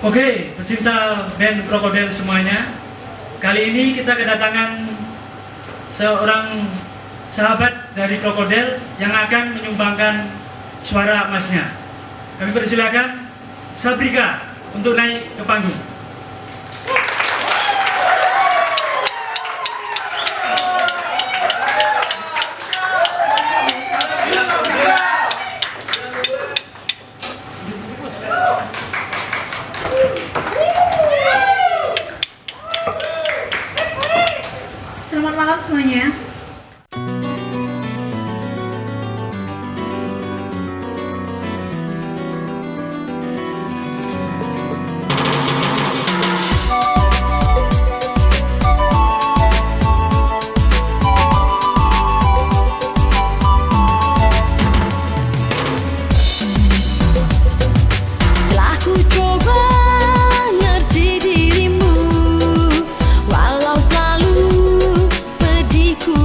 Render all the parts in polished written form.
Oke, pecinta band Krokodil semuanya, kali ini kita kedatangan seorang sahabat dari Krokodil yang akan menyumbangkan suara emasnya. Kami persilakan Sabrika untuk naik ke panggung. Selamat malam semuanya. Telah ku coba ngerti dirimu, walau selalu pedihku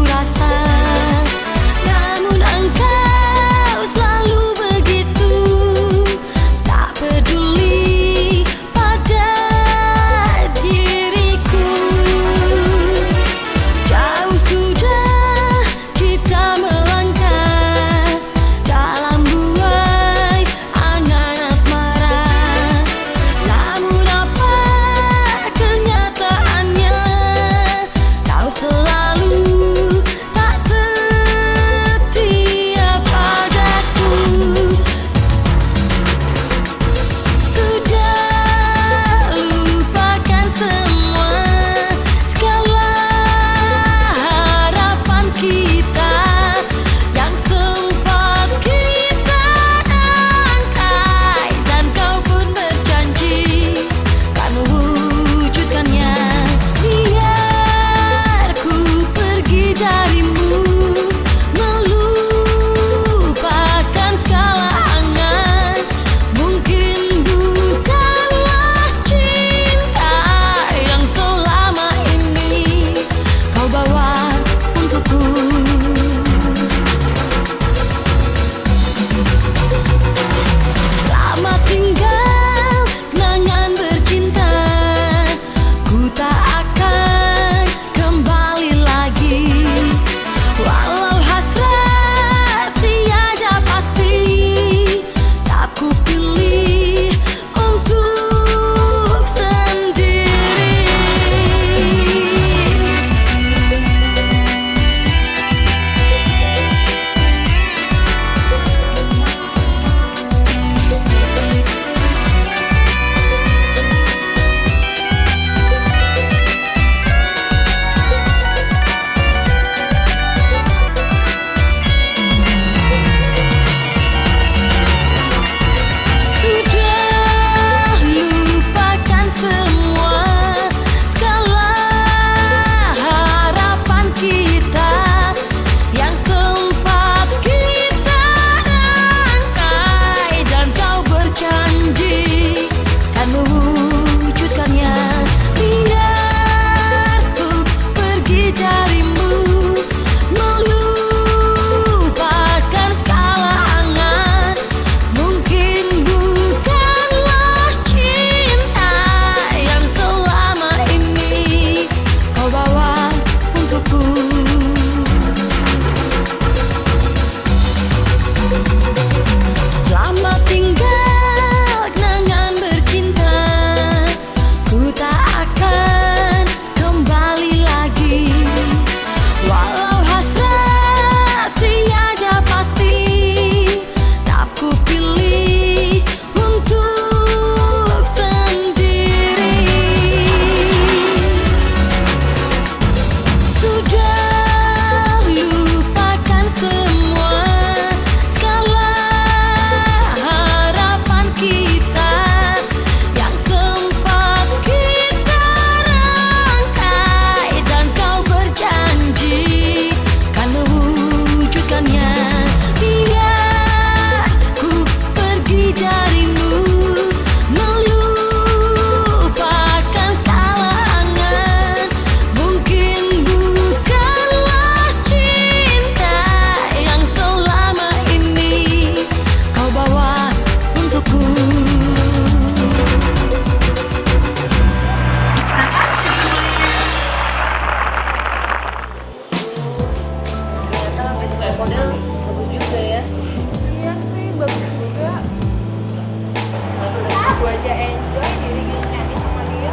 gue aja enjoy diri nyanyi sama dia.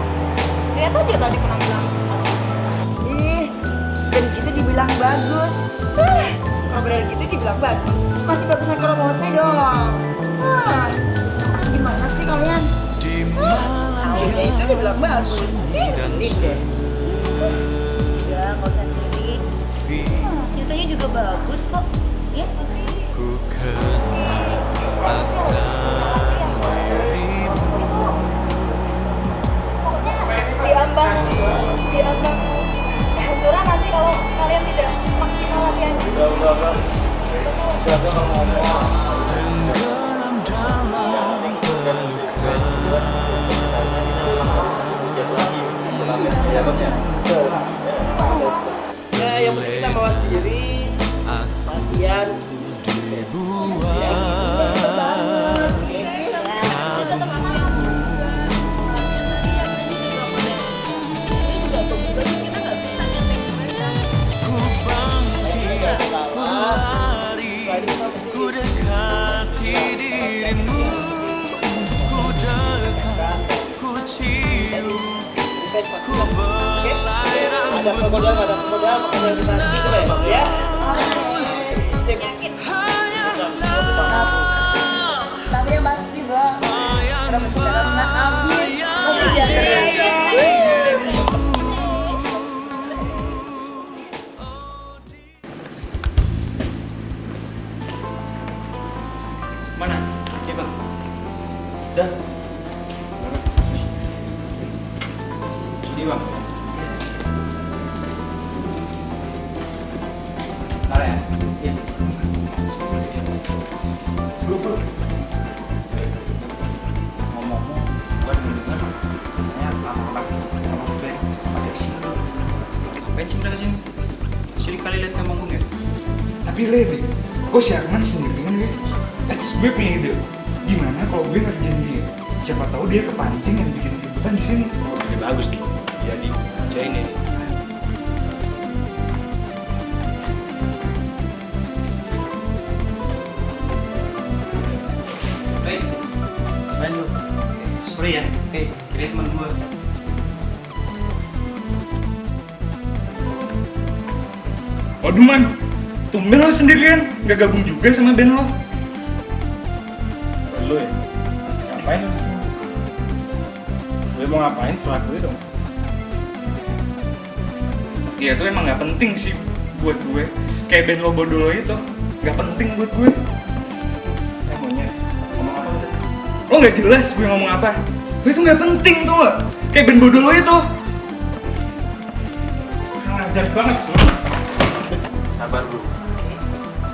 Dia tuh dia tadi pernah bilang Ih, dan gitu dibilang bagus. Kalau benar gitu dibilang bagus. Masih bagusnya kalau mau saya dong. Gimana sih kalian? Akhirnya itu dibilang bagus. Lihat deh. udah nggak usah sirik. Nyatanya juga bagus kok. Ya. Diambang kehancuran nanti kalau kalian tidak maksimal latihannya. Ya, yang penting kita mawas diri, latihan. Tetap semangat. Ini juga bagus, kita nggak bisa nyontek mereka. Ku dekati dirimu, ku dekat, ku cium, ku belai rambutmu. Tapi yang pasti, Mbak, udah mesti darahnya habis. Pasti jadi. Mana? Iya bang. Dan Sini bang. Ntar ya. Bro. Ngomong-ngomong, gua dengar katanya lama-lama sama band pada sini. Ngapain sih mereka sini? Sini kali lihat kamu ngomong ya? Tapi lihat deh, kok si Arman sendirian ya? Gue punya ide. Gimana kalau gue ngerjain dia? Siapa tahu dia kepancing dan bikin keributan di sini. Oh, ini bagus nih. Jadi, kerjain ini. Hey, main lu. Sorry ya, kira teman gua. Waduh man, tumben lo sendirian, gak gabung juga sama band lo. Lu ya? Ngapain lu disini? Gue mau ngapain setelah gue dong? Ya itu emang gak penting sih buat gue. Kayak band lo bodoh lo itu, gak penting buat gue. Maunya ngomong apa lu tadi? Lo gak jelas gue ngomong apa. Gue itu gak penting tuh gak? Kayak band bodoh lo itu. Ngajar banget sih lu. Sabar bro.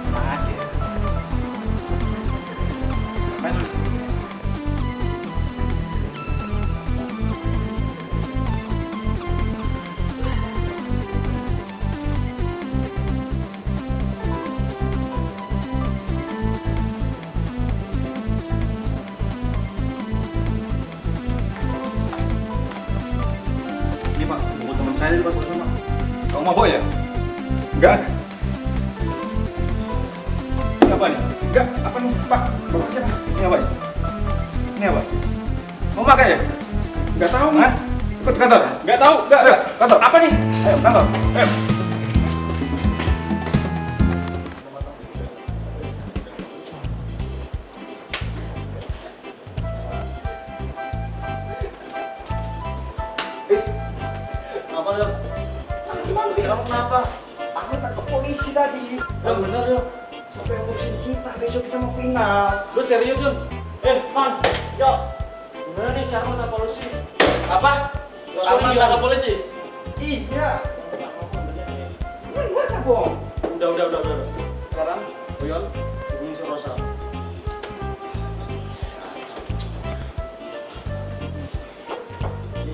Tenang aja. Ngapain lu disini? Ini pak, buku teman saya di depan sama. Kamu mabok ya? Enggak. Ini apa nih? Enggak, apa nih pak? Bapak siapa? Ini apa? Ini apa? Mau makan ya? Enggak tahu nih. Ikut kantor? Enggak tahu. Enggak. Kantor. Apa nih? Ayo kantor. Ayo. Apa dong? Kamu kenapa? Aku tak ke polisi tadi. yang bener yo. Sampai ngurusin kita, besok kita mau final. Lu serius Yun? Man, yo. Bener nih siapa tak polisi? Apa? Arman tak polisi? Iya. Bener kan, Bong? Udah. Sekarang, Boyon, hubungin si Rosa.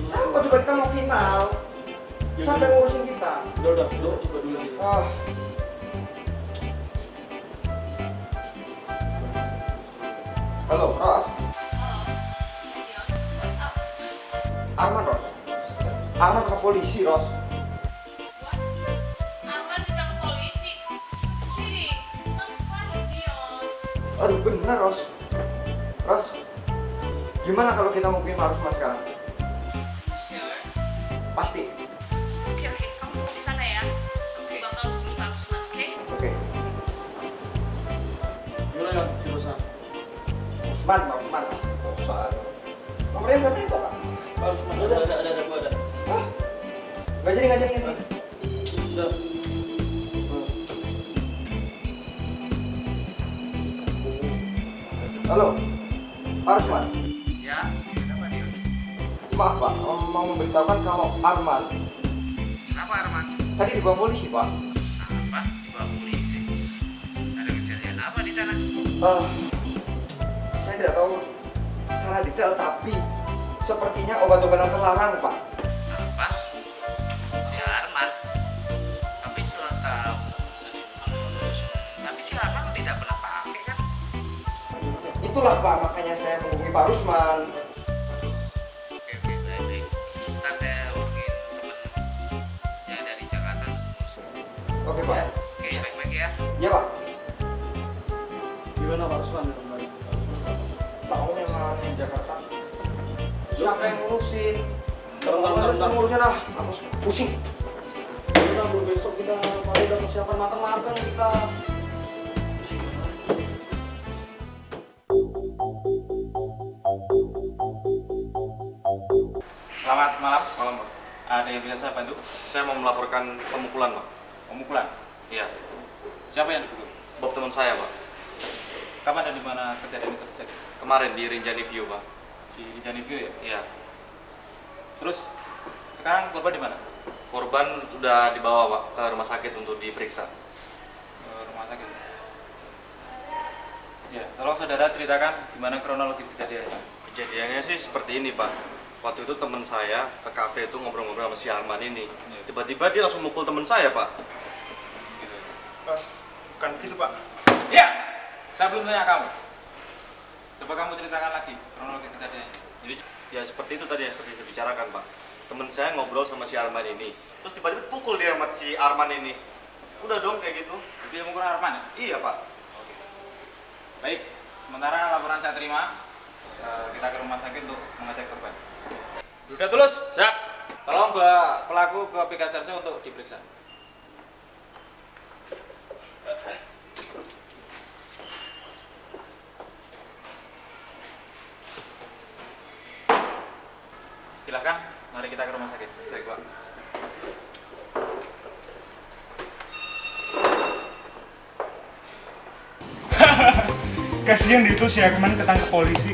Sampai coba kita mau final. Sampai ngurusin kita. Udah, coba dulu sih. Halo, Ros. Arman, Ros. Arman ke polisi, Ros. Arman ditangkap polisi. Really? It's not funny, Dion. Aduh, bener, Ros. Ros. Gimana kalau kita ngubungin Pak Rusman sekarang? Sure. Pasti. Oke, kamu tunggu di sana ya. Aku bakal hubungi Pak Rusman, oke? Oke. Gimana ya, si Rosa? Rusman. Nomornya berapa itu, Pak? Pak Rusman, ada, gua ada. Hah? Nggak jadi. Udah. Halo, Pak Rusman. Ya, kenapa dia? Maaf Pak, mau memberitahukan kalau Arman Kenapa Arman? tadi dibawa polisi Pak. Apa? Dibawa polisi. Ada kejadian apa di sana? Saya tidak tahu secara detail tapi sepertinya obat-obatan terlarang Pak. Apa? Si Arman. Tapi setahu. Tapi si Arman tidak pernah pakai kan? Itulah Pak, makanya saya menghubungi Pak Rusman. Oke, baik. Ntar saya hubungin teman yang dari Jakarta. Oke Pak. Oke, baik-baik ya. Ya Pak. Gimana Pak Rusman? Tahu memang di Jakarta. Siapa yang ngurusin? Bentar. Ngurusin ah, aku pusing. Udah, besok kita udah persiapan matang-matang kita. Selamat malam. Malam, Pak. Ada yang bisa saya bantu? Saya mau melaporkan pemukulan, Pak. Pemukulan? Iya. Siapa yang dipukul? Bob, teman saya, Pak. Kapan dan di mana kejadian itu terjadi? Kemarin di Rinjani View, Pak. Di Rinjani View ya? Iya. Terus sekarang korban di mana? Korban udah dibawa, Pak, ke rumah sakit untuk diperiksa. Ke rumah sakit. Ya, tolong saudara ceritakan gimana kronologis kejadiannya. Kejadiannya sih seperti ini, Pak. Waktu itu teman saya ke kafe itu ngobrol-ngobrol sama si Arman ini. Tiba-tiba dia langsung mukul teman saya, Pak. Gitu. Bukan begitu, Pak. Ya, saya belum tanya kamu. Coba kamu ceritakan lagi kronologi kejadiannya. Jadi ya seperti itu tadi yang seperti saya bicarakan, Pak. Teman saya ngobrol sama si Arman ini, terus tiba-tiba pukul dia sama si Arman ini. Udah dong kayak gitu. Dia mukul Arman ya? Iya, Pak. Oke. Baik, sementara laporan saya terima. Kita ke rumah sakit untuk mengecek korban. Sudah tulus? Siap. Tolong bawa pelaku ke PK Serse untuk diperiksa. Silahkan, mari kita ke rumah sakit. Baik, Pak. Kasihan dia tuh si Arman ketangkep polisi.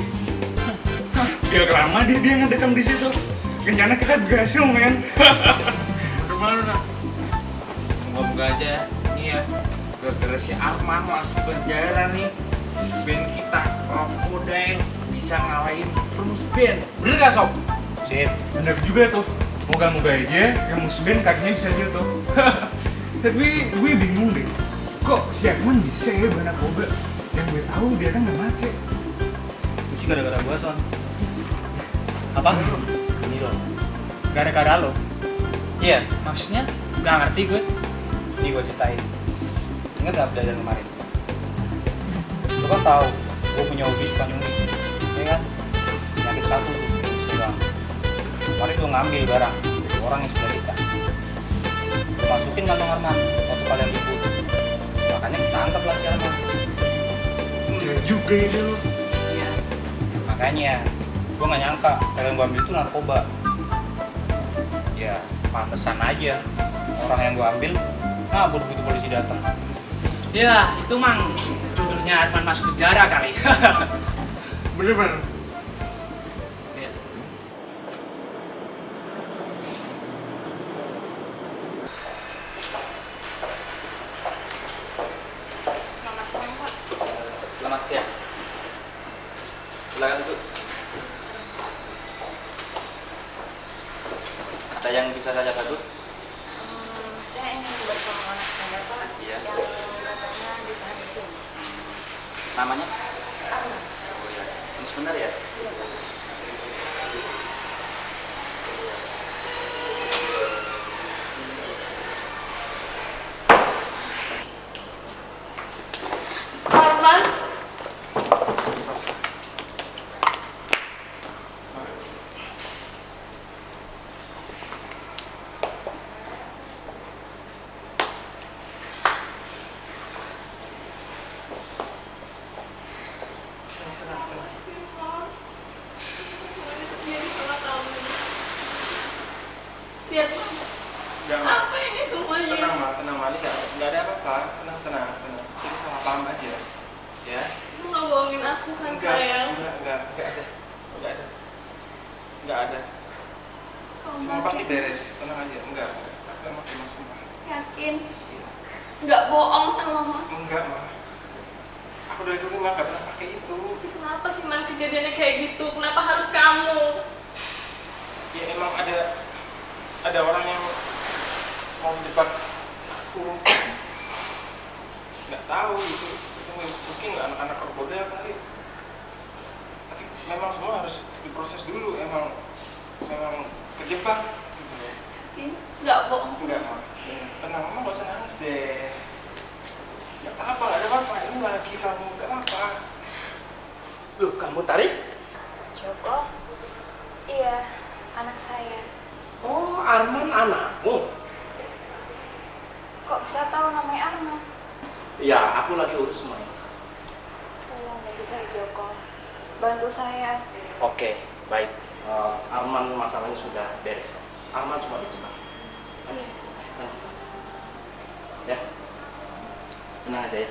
Biar lama dia ngedekam di situ. Rencana kita berhasil, men. Gimana? Moga-moga aja nih ya. Gara-gara si Arman masuk penjara nih. Band kita Krokodil bisa ngalahin Rumus Band. Bener gak, Sob? Sip. Bener juga tuh. Moga-moga aja Rumus Band kakinya bisa jatuh. Tapi gue bingung deh. Kok si Arman bisa ya bawa narkoba? Yang gue tahu dia kan nggak make. Itu sih gara-gara gua, Son. Apa? Ini loh. Gara-gara lo. Iya. Maksudnya? Gak ngerti gue. Ini gue ceritain. Ingat gak belajar kemarin? Lu kan tahu, gue punya hobi suka nyuri, ya kan? Penyakit satu tuh, sedang. Kemarin gue ngambil barang dari orang yang sebelah kita. Gue masukin kantong Arman waktu kalian ribut. Makanya kita angkat lah si Arman. Iya juga ya lo. Iya. Makanya, gue gak nyangka kalau yang gue ambil itu narkoba. Ya, pantesan aja orang yang gue ambil ngabur begitu polisi datang. Ya, itu mang jodohnya Arman masuk penjara kali. Bener-bener. Ya. Selamat siang, Pak. Selamat siang. Silakan duduk. Ada yang bisa saya bantu? Saya ingin bersama anak saya, Pak. Iya. Yang katanya ditahan di sini. Namanya? Arman. Oh iya. Ini sebentar ya? Iya, Pak. Arman. Biar Enggak, Ma. apa ini semuanya? Tenang, Ma. Ini nggak ada apa-apa. Tenang. Ini salah paham aja. Ya. Lu nggak bohongin aku kan, sayang? Enggak ada. Kamu Semua pasti yakin? beres. Tenang aja. Enggak. Aku emang cuma sumpah. Yakin? Nggak bohong kan, Mama? Enggak, Ma. Aku dari dulu nggak pernah pakai itu. Kenapa sih Man kejadiannya kayak gitu? Kenapa harus kamu? Ya emang ada orang yang mau menjebak aku. Nggak tahu itu mungkin anak-anak krokodil kali. Tapi memang semua harus diproses dulu. Emang kejebak. Nggak bohong. Enggak, Ma. Tenang, Mama nggak usah nangis deh. Nggak apa-apa, nggak ada apa-apa. Ini lagi kamu, nggak apa-apa. Loh, kamu tarik? Joko? Iya, anak saya. Oh, Arman anakmu? Kok bisa tahu namanya Arman? Ya, aku lagi urus semuanya. Tolong bantu saya, Joko. Bantu saya. Oke, baik. Arman masalahnya sudah beres. Arman cuma dijebak. Iya. Ya, tenang aja ya.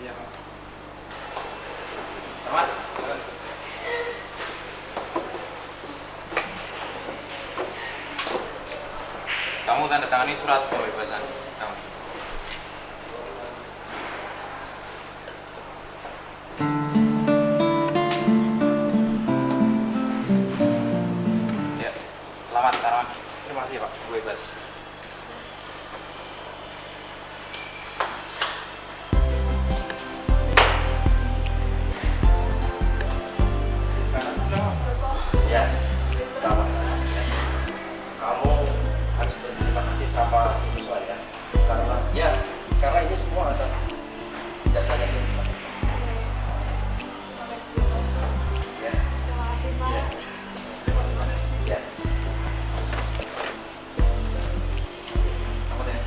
Iya, Pak. Arman. Kamu tanda tangani surat pembebasan kamu. Ya, selamat Arman. Terima kasih, Pak. Bebas. Ya, sama-sama. Kamu harus berterima kasih sama si Muswa ya. Karena ini semua atas jasanya si Muswa. Ya. Terima kasih, Pak. Ya. Ya. Kamu deh.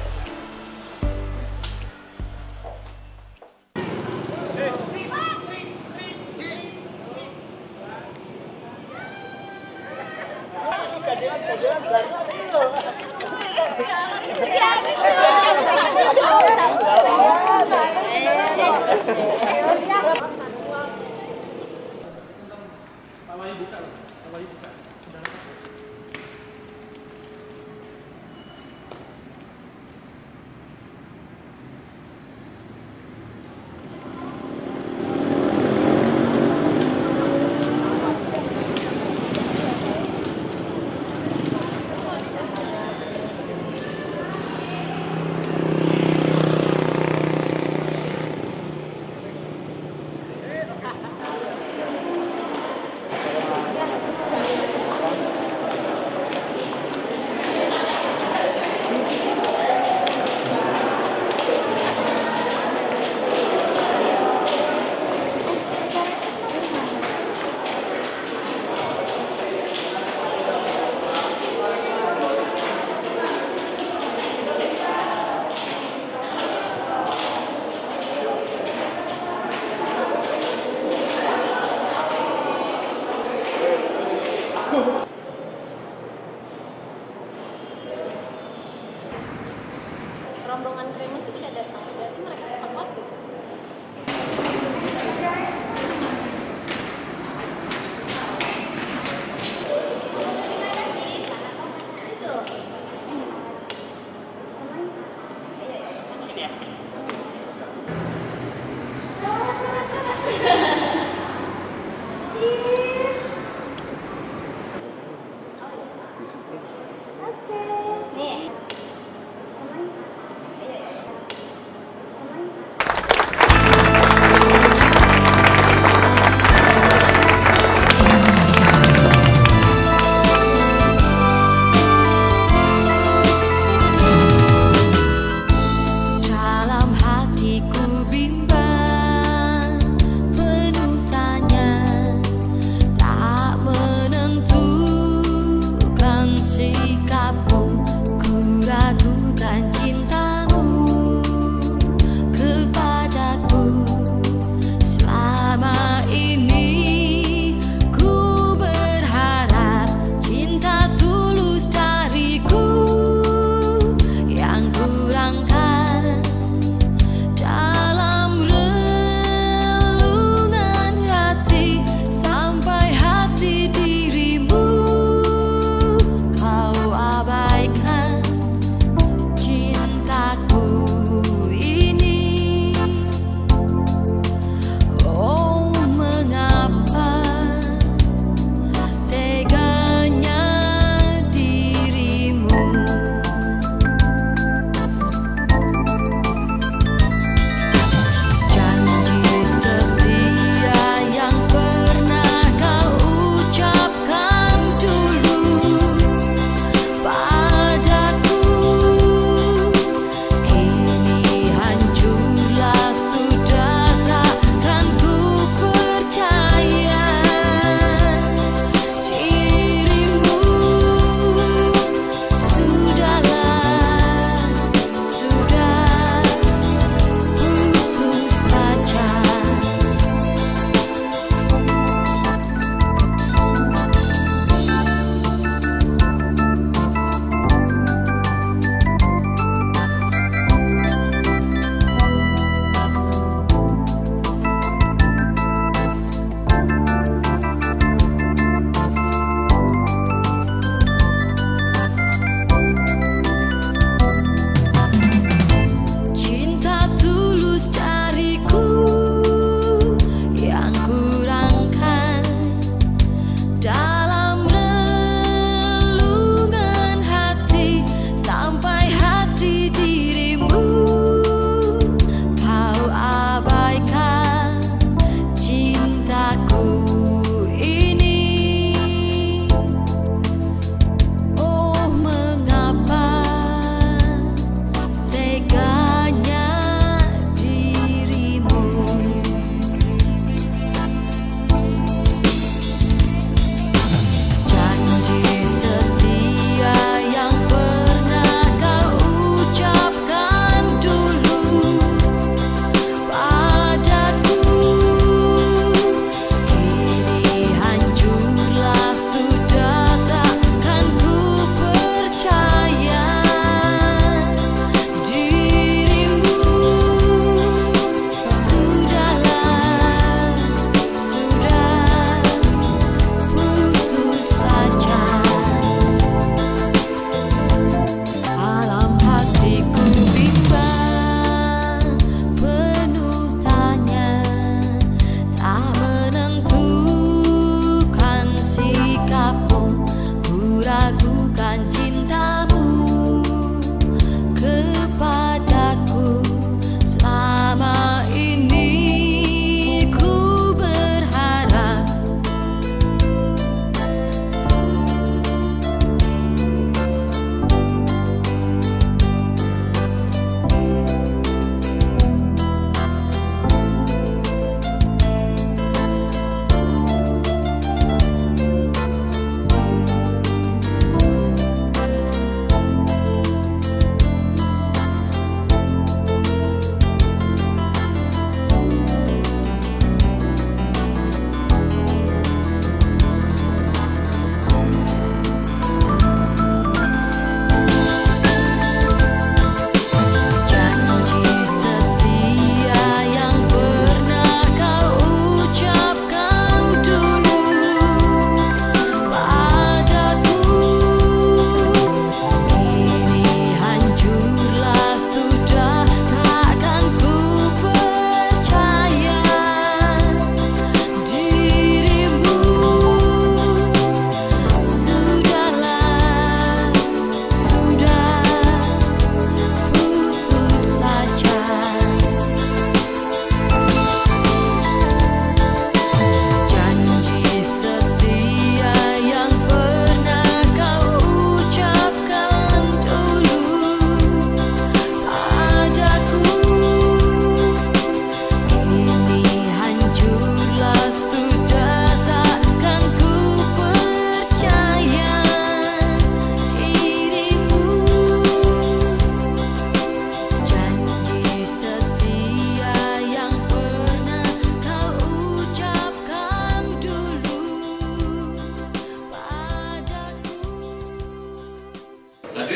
Rombongan kremes itu udah datang. Berarti mereka tepat waktu.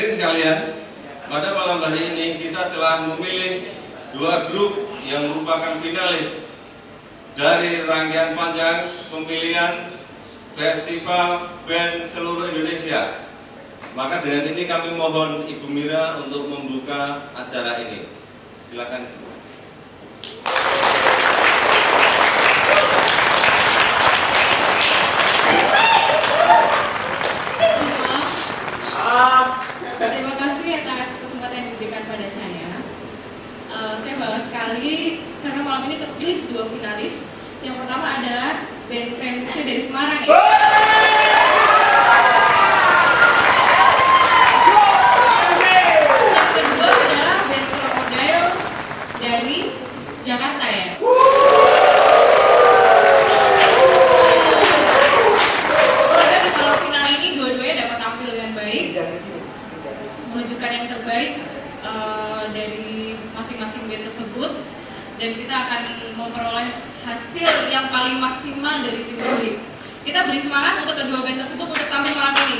Hadirin sekalian, pada malam hari ini kita telah memilih 2 grup yang merupakan finalis dari rangkaian panjang pemilihan Festival Band Seluruh Indonesia. Maka dengan ini kami mohon Ibu Mira untuk membuka acara ini. Silakan. Terima kasih atas kesempatan yang diberikan pada saya. Saya bangga sekali karena malam ini terpilih 2 finalis. Yang pertama adalah band Keren Musik dari Semarang. Yang kedua adalah band Crocodile dari Jakarta ya. Semoga di malam final ini dua-duanya dapat tampil dengan baik, menunjukkan yang terbaik dari masing-masing band tersebut, dan kita akan memperoleh hasil yang paling maksimal dari tim juri. Kita beri semangat untuk kedua band tersebut untuk tampil malam ini.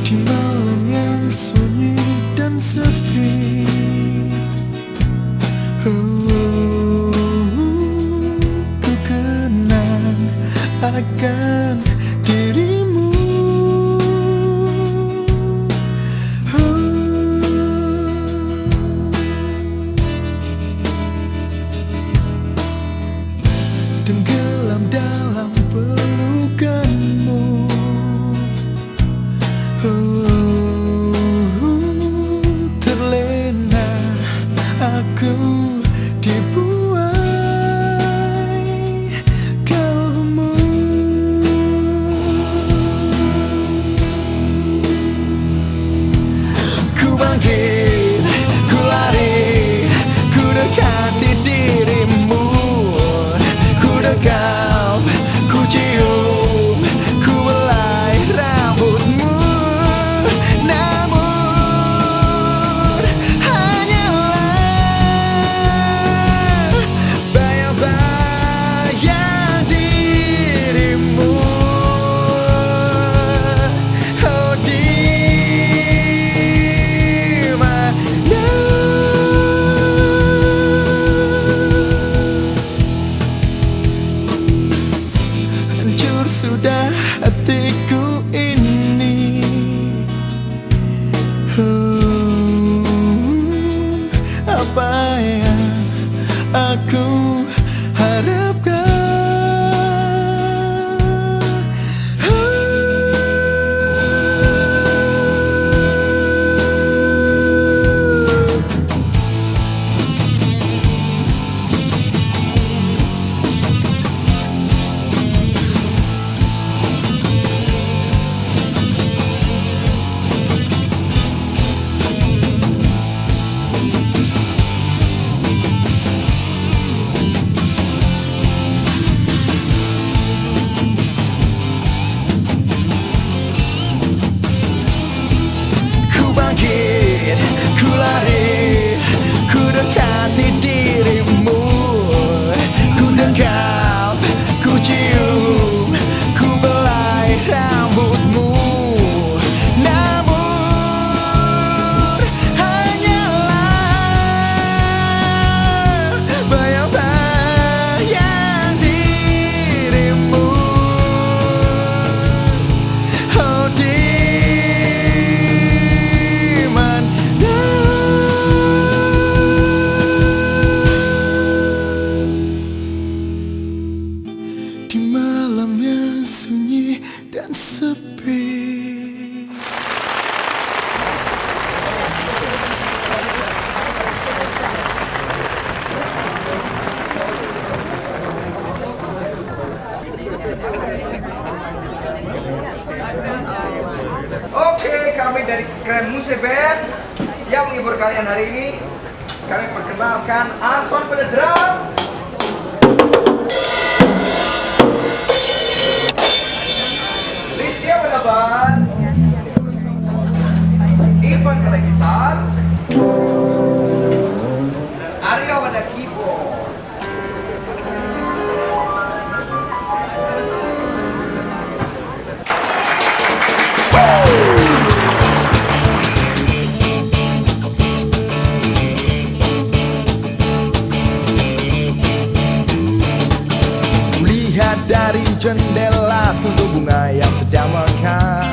Di malam yang sunyi dan sepi, ku kenang akan dirimu. Tenggelam dalam pelukanmu. Terlena aku dibuai kalbumu. Ku bangkit, ku lari, ku dekati dirimu. Ku dekap, ku cium, ku belai rambutmu. Namun hanyalah bayang-bayang dirimu. Oh, di mana? Hancur sudah hatiku ini. Apa yang aku harapkan? Ku bangkit, ku lari, ku dekati dirimu. Ku dekap, ku cium, ku belai rambutmu. Namun hanyalah bayang-bayang dirimu. Oh, di mana? Di malam yang sunyi dan sepi. Oke, kami dari Keren Musik Band siap menghibur kalian hari ini. Kami perkenalkan Anton pada drum, pada gitar, dan Aryo pada keyboard. Kulihat dari jendela sekuntum bunga yang sedang mekar.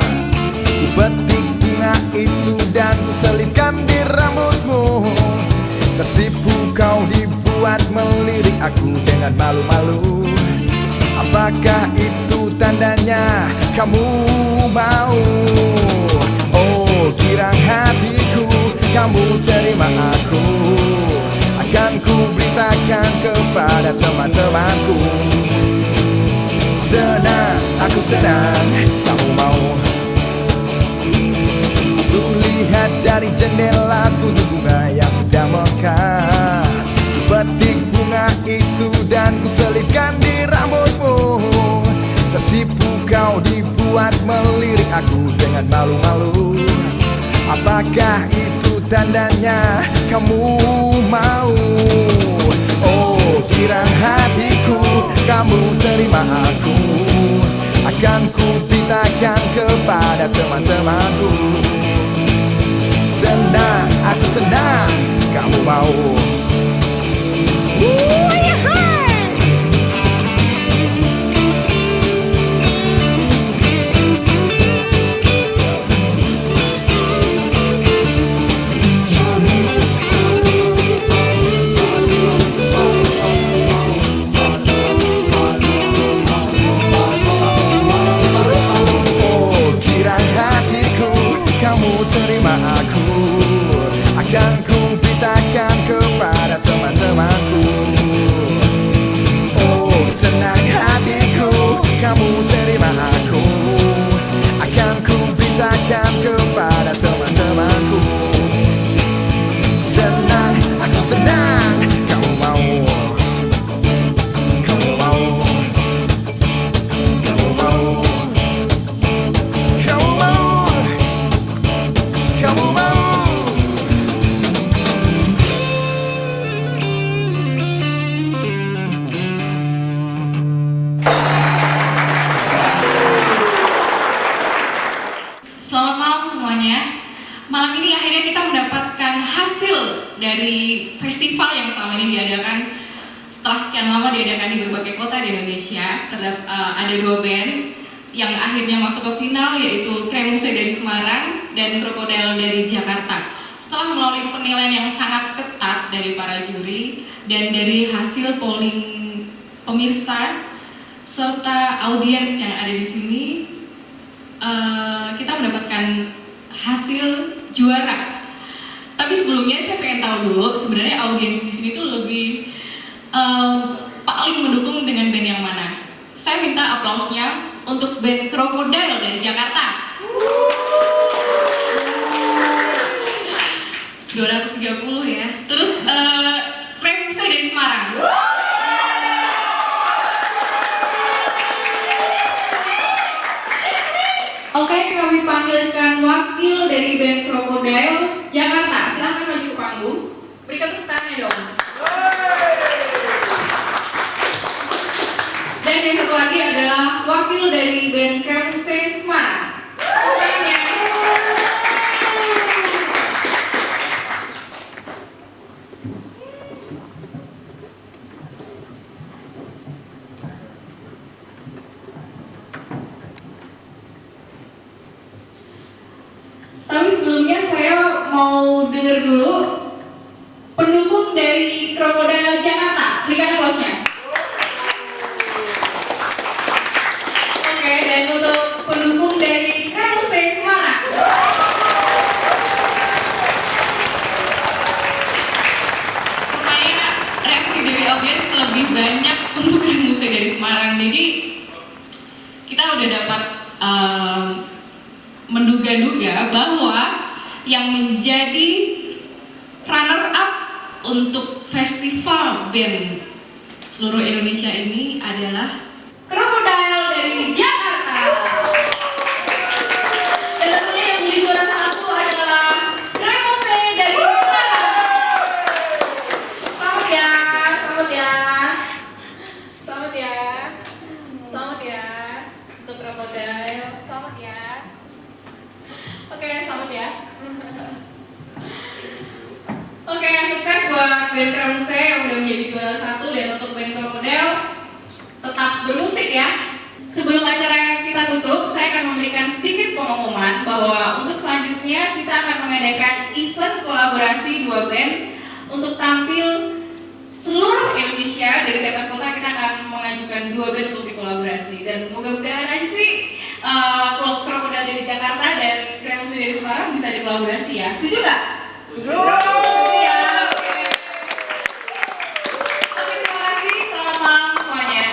Ku petik bunga itu dan ku selipkan di rambutmu. Tersipu kau dibuat melirik aku dengan malu-malu. Apakah itu tandanya kamu mau? Oh girang hatiku, kamu terima aku. Akan ku beritakan kepada teman-temanku. Senang, aku senang, kamu mau. Ku lihat dari jendela sekuntum bunga yang sedang mekar. Ku petik bunga itu dan ku selipkan di rambutmu. Tersipu kau dibuat melirik aku dengan malu-malu. Apakah itu tandanya kamu mau? Oh girang hatiku, kamu terima aku. Akan ku beritakan kepada teman-temanku. Senang, aku senang, kamu mau. Terima aku, akan ku beritakan kepada teman-temanku. Oh senang hatiku, kamu terima aku. Akan ku beritakan kepada teman-temanku. Senang, aku senang, kamu mau. Kamu mau. Kamu mau. Kamu mau. Kamu mau. Selamat malam semuanya. Malam ini akhirnya kita mendapatkan hasil dari festival yang selama ini diadakan. Setelah sekian lama diadakan di berbagai kota di Indonesia, ada 2 band yang akhirnya masuk ke final, yaitu Kremuse dari Semarang dan Krokodil dari Jakarta. Setelah melalui penilaian yang sangat ketat dari para juri dan dari hasil polling pemirsa serta audiens yang ada di sini, kita mendapatkan hasil juara. Tapi sebelumnya saya pengen tahu dulu sebenarnya audiens di sini tuh lebih paling mendukung dengan band yang mana. Saya minta aplausnya untuk band Krokodil dari Jakarta. 230 ya. Terus Kremuse dari Semarang. Oke, kami panggilkan wakil dari band Krokodil Jakarta. Silahkan maju ke panggung. Berikan tepuk tangannya dong. Dan yang satu lagi adalah wakil dari band Kremuse Semarang. Tepuknya. Tapi sebelumnya saya mau dengar dulu pendukung dari Krokodil Jakarta. Berikan aplausnya. Oke, dan untuk pendukung dari Kremuse Semarang. Rupanya reaksi dari audiens lebih banyak untuk Kremuse dari Semarang. Jadi kita udah dapat menduga-duga bahwa yang menjadi runner up untuk festival band seluruh Indonesia ini adalah Krokodil dari Jakarta. Dan tentunya yang menjadi juara 1 adalah Kremuse band Kremuse yang udah menjadi juara 1 dan untuk band Krokodil tetap bermusik ya. Sebelum acara kita tutup, saya akan memberikan sedikit pengumuman bahwa untuk selanjutnya kita akan mengadakan event kolaborasi 2 band untuk tampil seluruh Indonesia. Dari tiap kota kita akan mengajukan 2 band untuk dikolaborasi, dan mudah-mudahan aja sih klub Krokodil dari Jakarta dan Kremuse dari Semarang bisa dikolaborasi ya. Setuju nggak? Setuju. Ya. Oke, terima kasih. Selamat malam semuanya.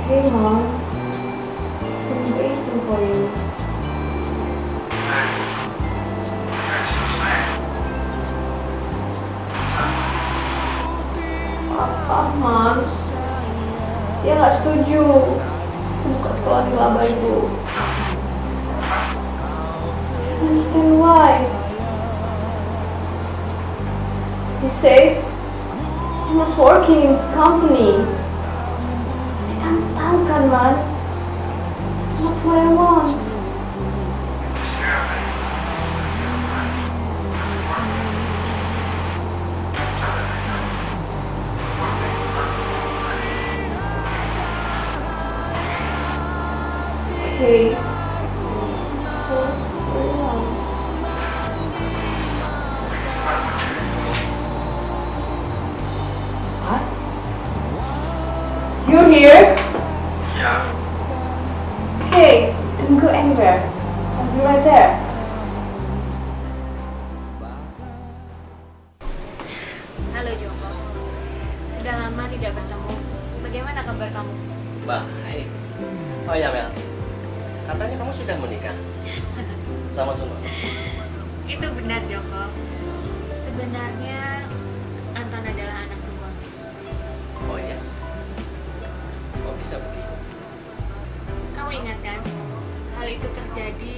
Hey Mom, I'm waiting for you. Papa, Mom, dia nggak setuju buka sekolah di laba itu. I understand why. You say he was working in his company. Tahu kan, Man? It's not what I want. Okay. What? You're here? Hey, don't go anywhere. I'll be right there. Halo Joko, sudah lama tidak bertemu. Bagaimana kabar kamu? Baik. Oh ya Mel, katanya kamu sudah menikah sama Suno. Itu benar Joko. Sebenarnya Anton adalah anak semua. Oh iya? Oh bisa begitu? Kamu ingat kan, hal itu terjadi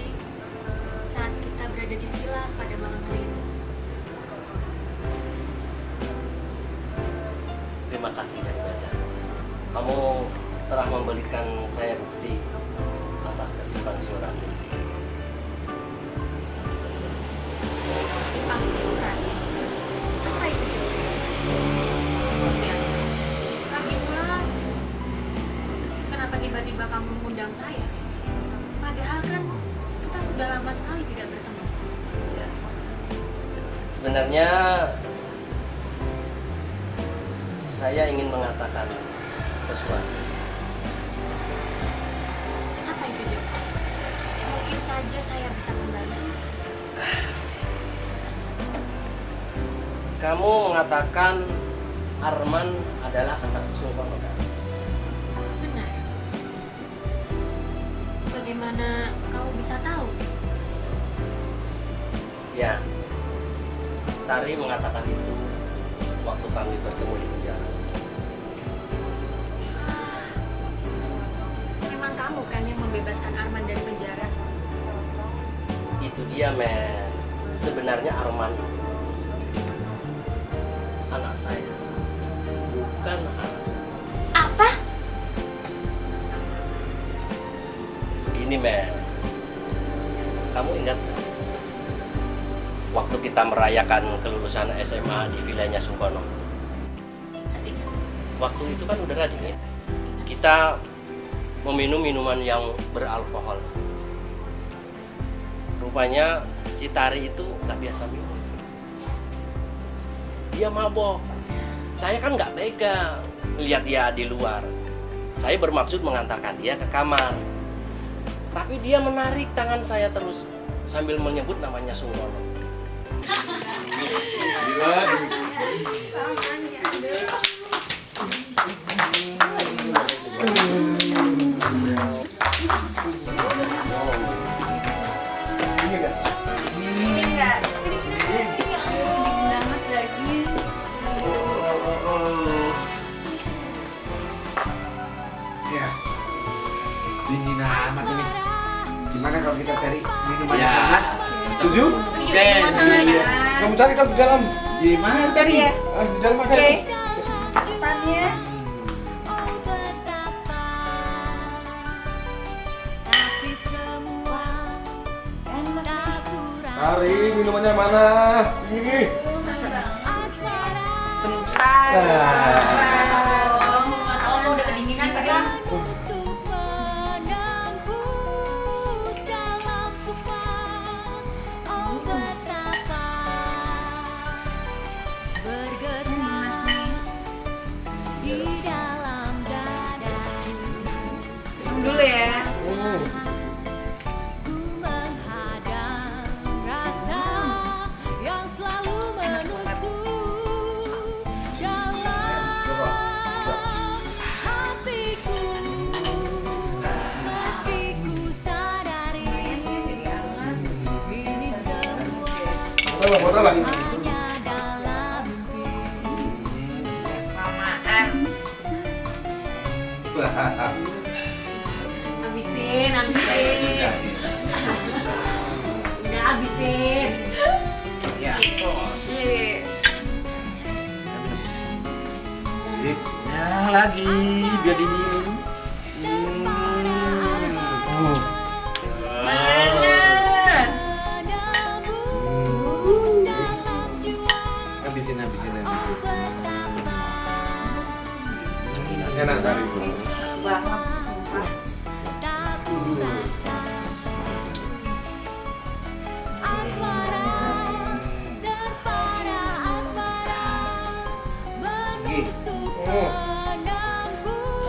saat kita berada di villa pada malam hari itu. Terima kasih daripada kamu telah memberikan saya bukti atas kesimpang siuran. Simpang siuran? Apa itu Joko? Ya, lagi pula kenapa tiba-tiba kamu mengundang saya? Padahal kan kita sudah lama sekali tidak bertemu. Ya. Sebenarnya saya ingin mengatakan sesuatu. Apa itu Joko? Mungkin saja saya bisa membantu. Kamu mengatakan Arman adalah anak Suno kan? Benar. Bagaimana kamu bisa tahu? Ya, Tari mengatakan itu waktu kami bertemu di penjara. Memang kamu kan yang membebaskan Arman dari penjara? Itu dia, men. Sebenarnya Arman anak saya, bukan anak saya. Apa? Begini, men. Kamu ingat nggak? Waktu kita merayakan kelulusan SMA di vilanya Sungkono. Waktu itu kan udara dingin. Kita meminum minuman yang beralkohol. Rupanya si Tari itu nggak biasa minum. Dia mabok. Saya kan nggak tega lihat dia di luar. Saya bermaksud mengantarkan dia ke kamar. Tapi dia menarik tangan saya terus sambil menyebut namanya Sungkono. Ya. Dingin amat ini. Gimana kalau kita cari minuman Ya. yang hangat? Setuju? Oke. Kamu cari dong di dalam. Gimana cari ya? Di dalam ada. Oke. Cepetan ya. Cari minumannya mana? Ini. Oh, udah kedinginan padahal. Minum dulu ya. Botol lah. Habisin. Udah habisin. Ya. Sip. Ya lagi biar dingin. Habisin. Enak dari itu. Banget, sumpah.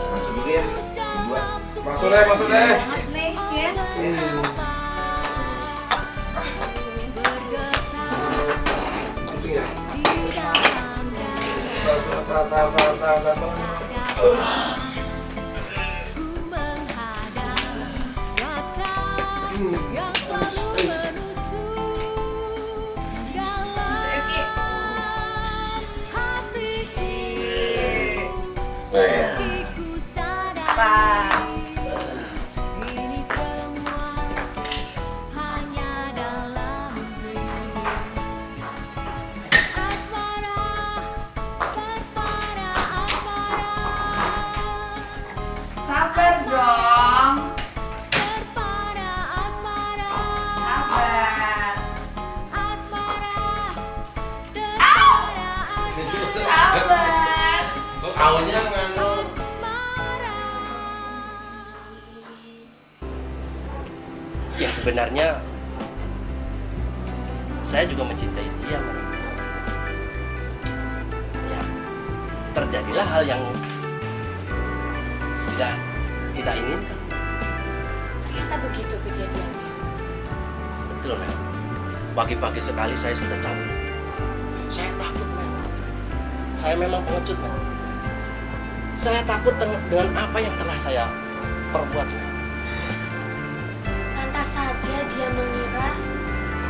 Masuk dulu ya. Dua. Masuk deh. Banget nih ya. Pusing ya. Sabar dong. Sabar. Kok awalnya nganu? Ya sebenarnya saya juga mencintai dia, Man. Ya, terjadilah hal yang tidak kita inginkan. Ternyata begitu kejadiannya. Betul, Mel. Pagi-pagi sekali saya sudah capek. Saya takut, Mel. Saya memang pengecut, Mel. Saya takut dengan apa yang telah saya perbuat, Mel. Lantas saja dia mengira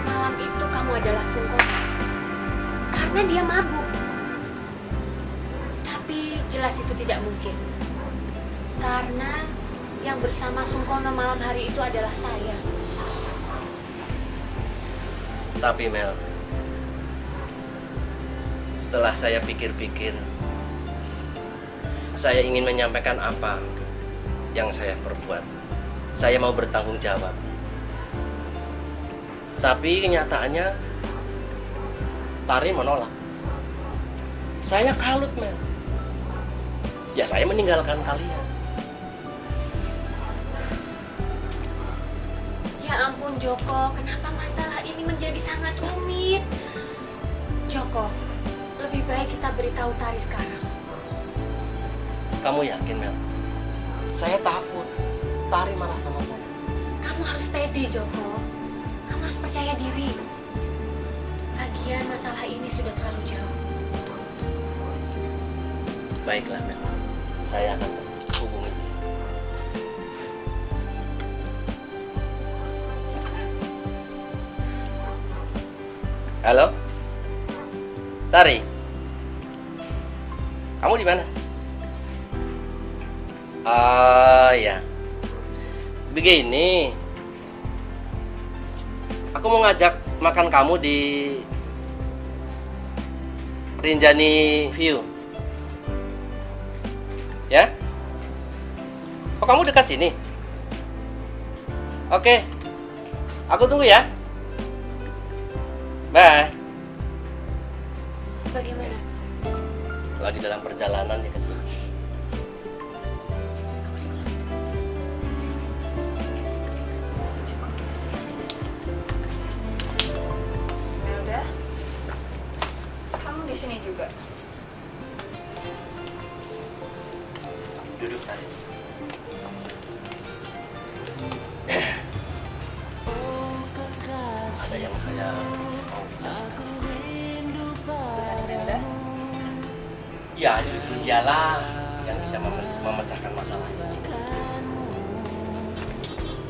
malam itu kamu adalah Sungkono karena dia mabuk. Tapi jelas itu tidak mungkin. Karena yang bersama Sungkono malam hari itu adalah saya. Tapi Mel, setelah saya pikir-pikir, saya ingin menyampaikan apa yang saya perbuat. Saya mau bertanggung jawab. Tapi kenyataannya Tari menolak. Saya kalut, Mel. Ya saya meninggalkan kalian. Ya ampun Joko, kenapa masalah ini menjadi sangat rumit? Joko, lebih baik kita beritahu Tari sekarang. Kamu yakin, Mel? Saya takut Tari marah sama saya. Kamu harus pede, Joko. Kamu harus percaya diri. Lagian masalah ini sudah terlalu jauh. Baiklah, Mel. Saya akan hubungi. Halo? Tari? Kamu di mana? Ya. Begini. Aku mau ngajak makan kamu di Rinjani View. Ya? Oh, kamu dekat sini? Oke. Aku tunggu ya. Bye. Bagaimana? Kalau di dalam perjalanan dia kesini. Udah. Kamu di sini juga. Duduk tadi. Ada yang saya mau bicara. Ya, justru dialah yang bisa memecahkan masalah ini.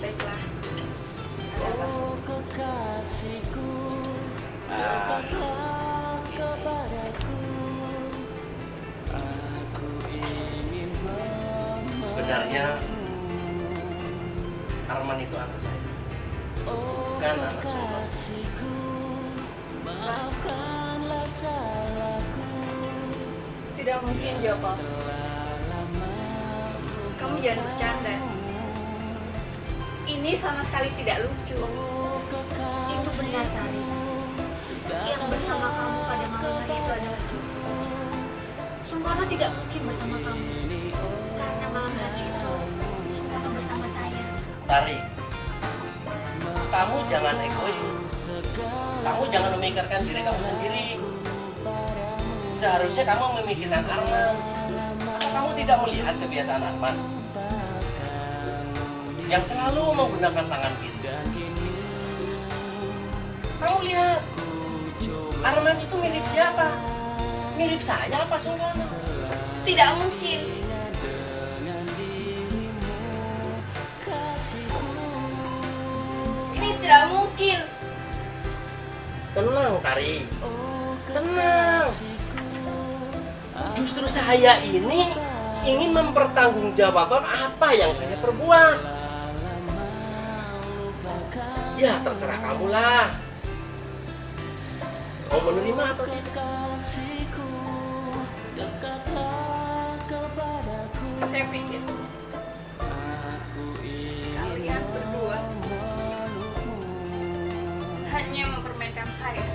Baiklah. Sebenarnya Arman itu anak saya, bukan anak Sultan. Tidak mungkin, Joko. Kamu jangan bercanda. Ini sama sekali tidak lucu. Itu benar, Tari. Yang bersama kamu pada malam hari itu adalah Joko. Sungkono tidak mungkin bersama kamu. Karena malam hari itu Sungkono bersama saya. Tari, kamu jangan egois. Kamu jangan memikirkan diri kamu sendiri. Seharusnya kamu memikirkan Arman. Apa kamu tidak melihat kebiasaan Arman yang selalu menggunakan tangan kiri? Kamu lihat, Arman itu mirip siapa? Mirip saya apa Sungkono? Tidak mungkin. Ini tidak mungkin. Tenang, Tari. Tenang. Justru saya ini ingin mempertanggungjawabkan apa yang saya perbuat. Ya, terserah kamulah. Mau menerima atau tidak? Saya pikir kalian berdua hanya mempermainkan saya.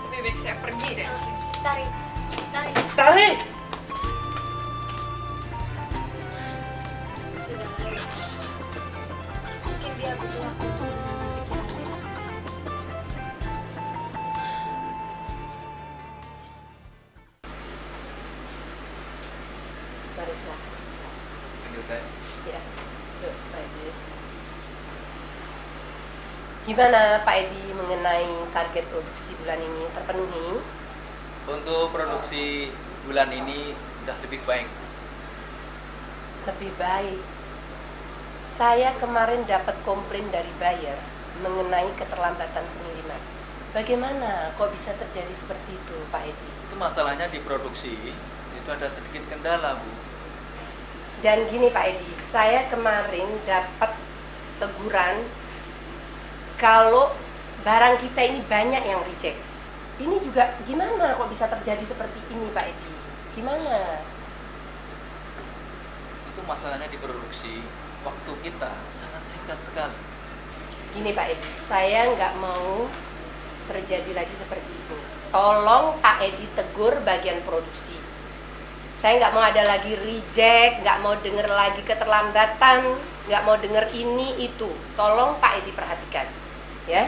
Lebih baik saya pergi dari sini. Tari. Tari! Mungkin dia butuh waktu untuk memikirkan. Barislah. Panggil saya. Ya. Yuk, Pak Edi. Gimana Pak Edi mengenai target produksi bulan ini terpenuhi? Untuk produksi bulan ini udah lebih baik. Lebih baik. Saya kemarin dapat komplain dari buyer mengenai keterlambatan pengiriman. Bagaimana kok bisa terjadi seperti itu, Pak Edi? Itu masalahnya di produksi itu ada sedikit kendala, Bu. Dan gini Pak Edi, saya kemarin dapat teguran kalau barang kita ini banyak yang reject. Ini juga gimana kok bisa terjadi seperti ini Pak Edi? Gimana? Itu masalahnya di produksi. Waktu kita sangat singkat sekali. Gini Pak Edi, saya nggak mau terjadi lagi seperti itu. Tolong Pak Edi tegur bagian produksi. Saya nggak mau ada lagi reject, nggak mau denger lagi keterlambatan, nggak mau denger ini itu. Tolong Pak Edi perhatikan, ya.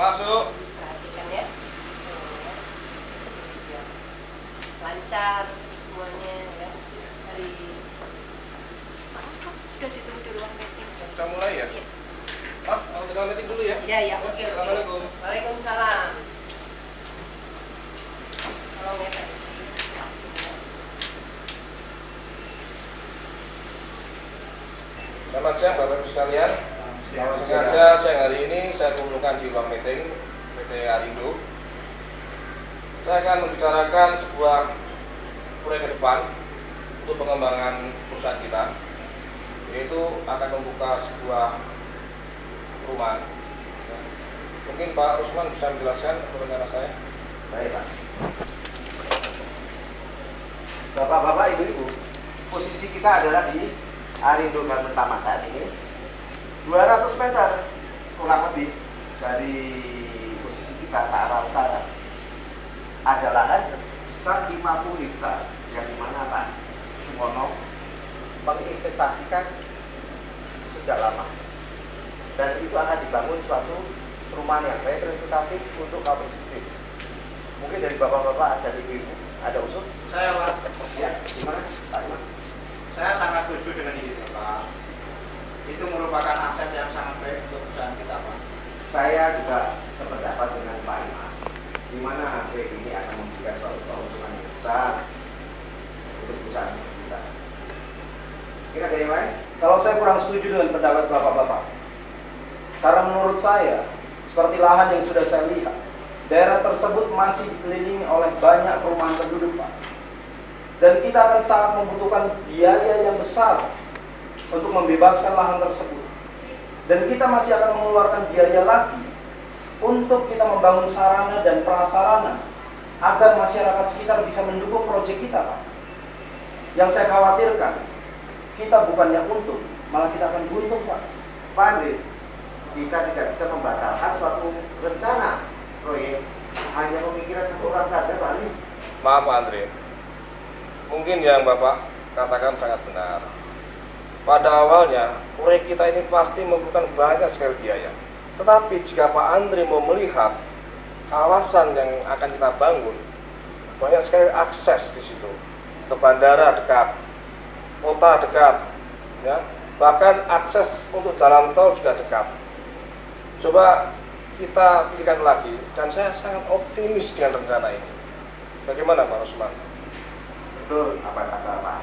Masuk. Perhatikan ya. Lancar semuanya ya. Sudah ditunggu di ruang meeting. Sudah mulai ya? Iya. Aku tinggal meeting dulu ya. Iya, oke. Assalamualaikum. Waalaikumsalam. Tolong ya, Pak. Selamat siang Bapak Ibu sekalian. Sengaja siang hari ini saya kumpulkan di ruang meeting PT Arindo. saya akan membicarakan sebuah proyek ke depan untuk pengembangan perusahaan kita, yaitu akan membuka sebuah perumahan. Mungkin Pak Rusman bisa menjelaskan rencana saya. Baik, Pak. Bapak-bapak, ibu-ibu, posisi kita adalah di Arindo Garmen Tama saat ini. 200 meter kurang lebih dari posisi kita ke arah utara ada lahan sebesar 50 hektar yang dimana Pak Sumono menginvestasikan sejak lama, dan itu akan dibangun suatu perumahan yang representatif untuk kaum eksekutif. Mungkin dari bapak-bapak dan ibu-ibu ada usul? Saya Pak. Ya, gimana Pak Iman? Saya sangat setuju dengan ini Pak. Itu merupakan aset yang sangat baik untuk perusahaan kita Pak. Saya juga sependapat dengan Pak Iman, di mana proyek ini akan memberikan suatu keuntungan yang besar untuk perusahaan kita. Kira ada yang lain? Kalau saya kurang setuju dengan pendapat bapak-bapak, karena menurut saya, seperti lahan yang sudah saya lihat, daerah tersebut masih dikelilingi oleh banyak perumahan penduduk, Pak. Dan kita akan sangat membutuhkan biaya yang besar untuk membebaskan lahan tersebut. Dan kita masih akan mengeluarkan biaya lagi untuk kita membangun sarana dan prasarana agar masyarakat sekitar bisa mendukung proyek kita, Pak. Yang saya khawatirkan, kita bukannya untung, malah kita akan buntung, Pak. Pak Andre, kita tidak bisa membatalkan suatu rencana proyek hanya pemikiran satu orang saja, Pak Andre. Maaf Pak Andre, mungkin yang Bapak katakan sangat benar. Pada awalnya, proyek kita ini pasti membutuhkan banyak sekali biaya. Tetapi jika Pak Andre mau melihat kawasan yang akan kita bangun, banyak sekali akses di situ, ke bandara dekat, kota dekat, ya, bahkan akses untuk jalan tol juga dekat. Coba kita pilihkan lagi, dan saya sangat optimis dengan rencana ini. Bagaimana Pak Rusman? Betul apa kata Pak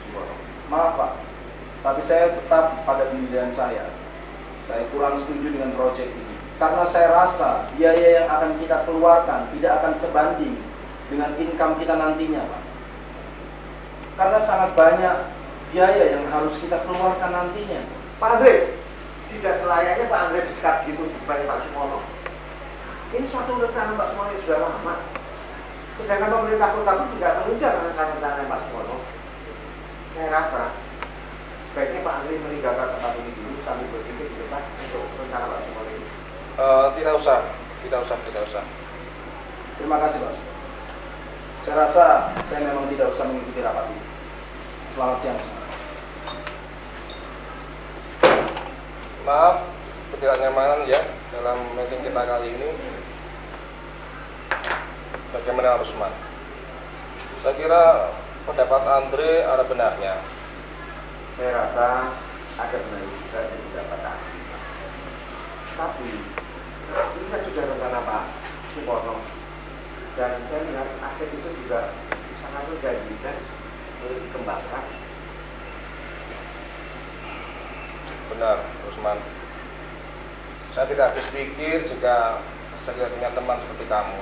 Sumono. Maaf Pak, tapi saya tetap pada pendirian saya. Saya kurang setuju dengan proyek ini. Karena saya rasa biaya yang akan kita keluarkan tidak akan sebanding dengan income kita nantinya, Pak. Karena sangat banyak biaya yang harus kita keluarkan nantinya. Pak Andre, tidak selayaknya Pak Andre bersikap gitu di depan Pak Sumono. Ini suatu rencana Pak Sumono yang sudah lama. Sedangkan pemerintah kota pun juga menunjang rencana Pak Sumono. Saya rasa sebaiknya Pak Andre meninggalkan tempat ini dulu sambil berpikir di depan untuk rencana Pak Sumono ini. Tidak usah. Terima kasih Pak. Saya rasa saya memang tidak usah mengikuti rapat ini. Selamat siang semua. Maaf ketidaknyamanan ya dalam meeting kita kali ini. Bagaimana Rusman? Saya kira pendapat Andre ada benarnya. Saya rasa ada benar juga dari pendapat Andre. Tapi ini kan sudah rencana Pak Sumono, dan saya lihat aset itu juga sangat menjanjikan untuk dikembangkan. Benar, Rusman. Saya tidak habis pikir jika saya punya teman seperti kamu.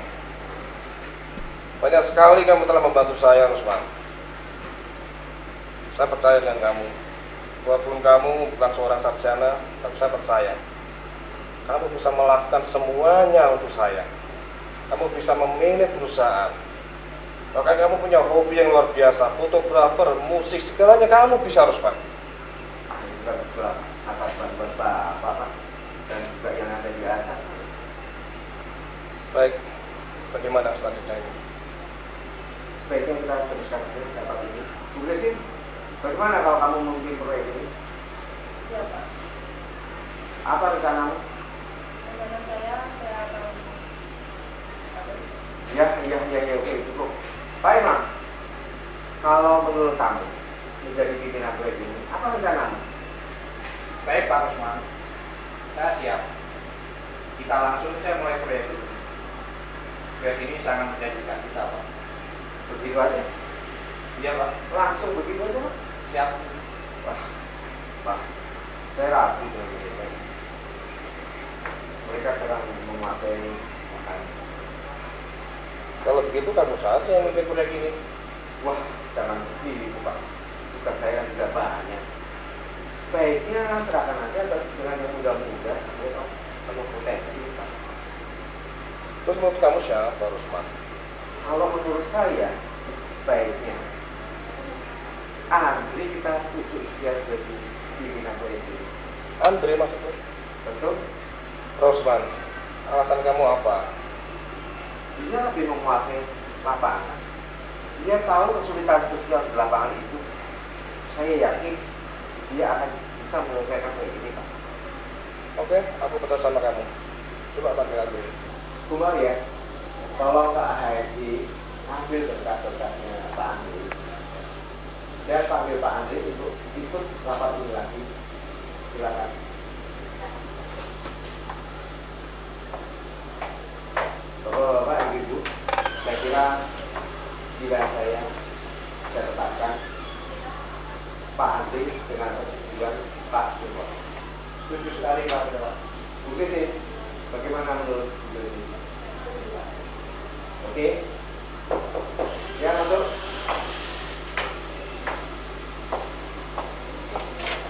Banyak sekali kamu telah membantu saya, Rusman. Saya percaya dengan kamu. Walaupun kamu bukan seorang sarjana, tapi saya percaya kamu bisa melakukan semuanya untuk saya. Kamu bisa memanage perusahaan. Bahkan kamu punya hobi yang luar biasa, fotografer, musik, segalanya kamu bisa, Rusman. Ini kan juga atas bantuan Bapak dan juga yang ada di atas. Baik, bagaimana selanjutnya ini? Sebaiknya kita teruskan dapat ini. Bu Gracie, bagaimana kalau kamu memimpin proyek ini? Siapa? Apa rencanamu? Rencana saya akan Ya, oke, cukup. Pak Imam, kalau menurut kamu menjadi pimpinan proyek ini, apa rencanamu? Baik Pak Rusman, saya siap. Kita langsung saya mulai proyek ini. Proyek ini sangat menjanjikan kita Pak. Begitu aja? Iya Pak. Langsung begitu aja Pak? Siap. Wah, Pak, saya ragu dengan ini. Mereka sedang menguasai makan. Kalau begitu begitu kamu saja yang memimpin proyek ini. Wah, jangan begitu Pak. Tugas saya tidak banyak. Sebaiknya serahkan aja dengan yang muda-muda atau penuh potensi Pak. Terus menurut kamu siapa, Rusman? Kalau menurut saya, sebaiknya Andre kita tuju dia jadi pimpinan proyek ini. Andre maksudnya? Betul. Rusman, alasan kamu apa? Dia lebih menguasai lapangan. Dia tahu kesulitan di lapangan itu. Saya yakin dia akan bisa menyelesaikan proyek ini Pak. Oke, aku percaya sama kamu. Coba panggil Andre. Kumar ya, tolong Kak HRD ambil berkas-berkasnya Pak Andre dan panggil Pak Andre untuk ikut rapat ini lagi. Silakan. Bapak Ibu, saya kira pilihan saya tetapkan Pak Andre dengan persetujuan Pak Jumbo. Setuju sekali Pak Jumbo. Oke sih, bagaimana menurut Bu sih? Oke, ya masuk.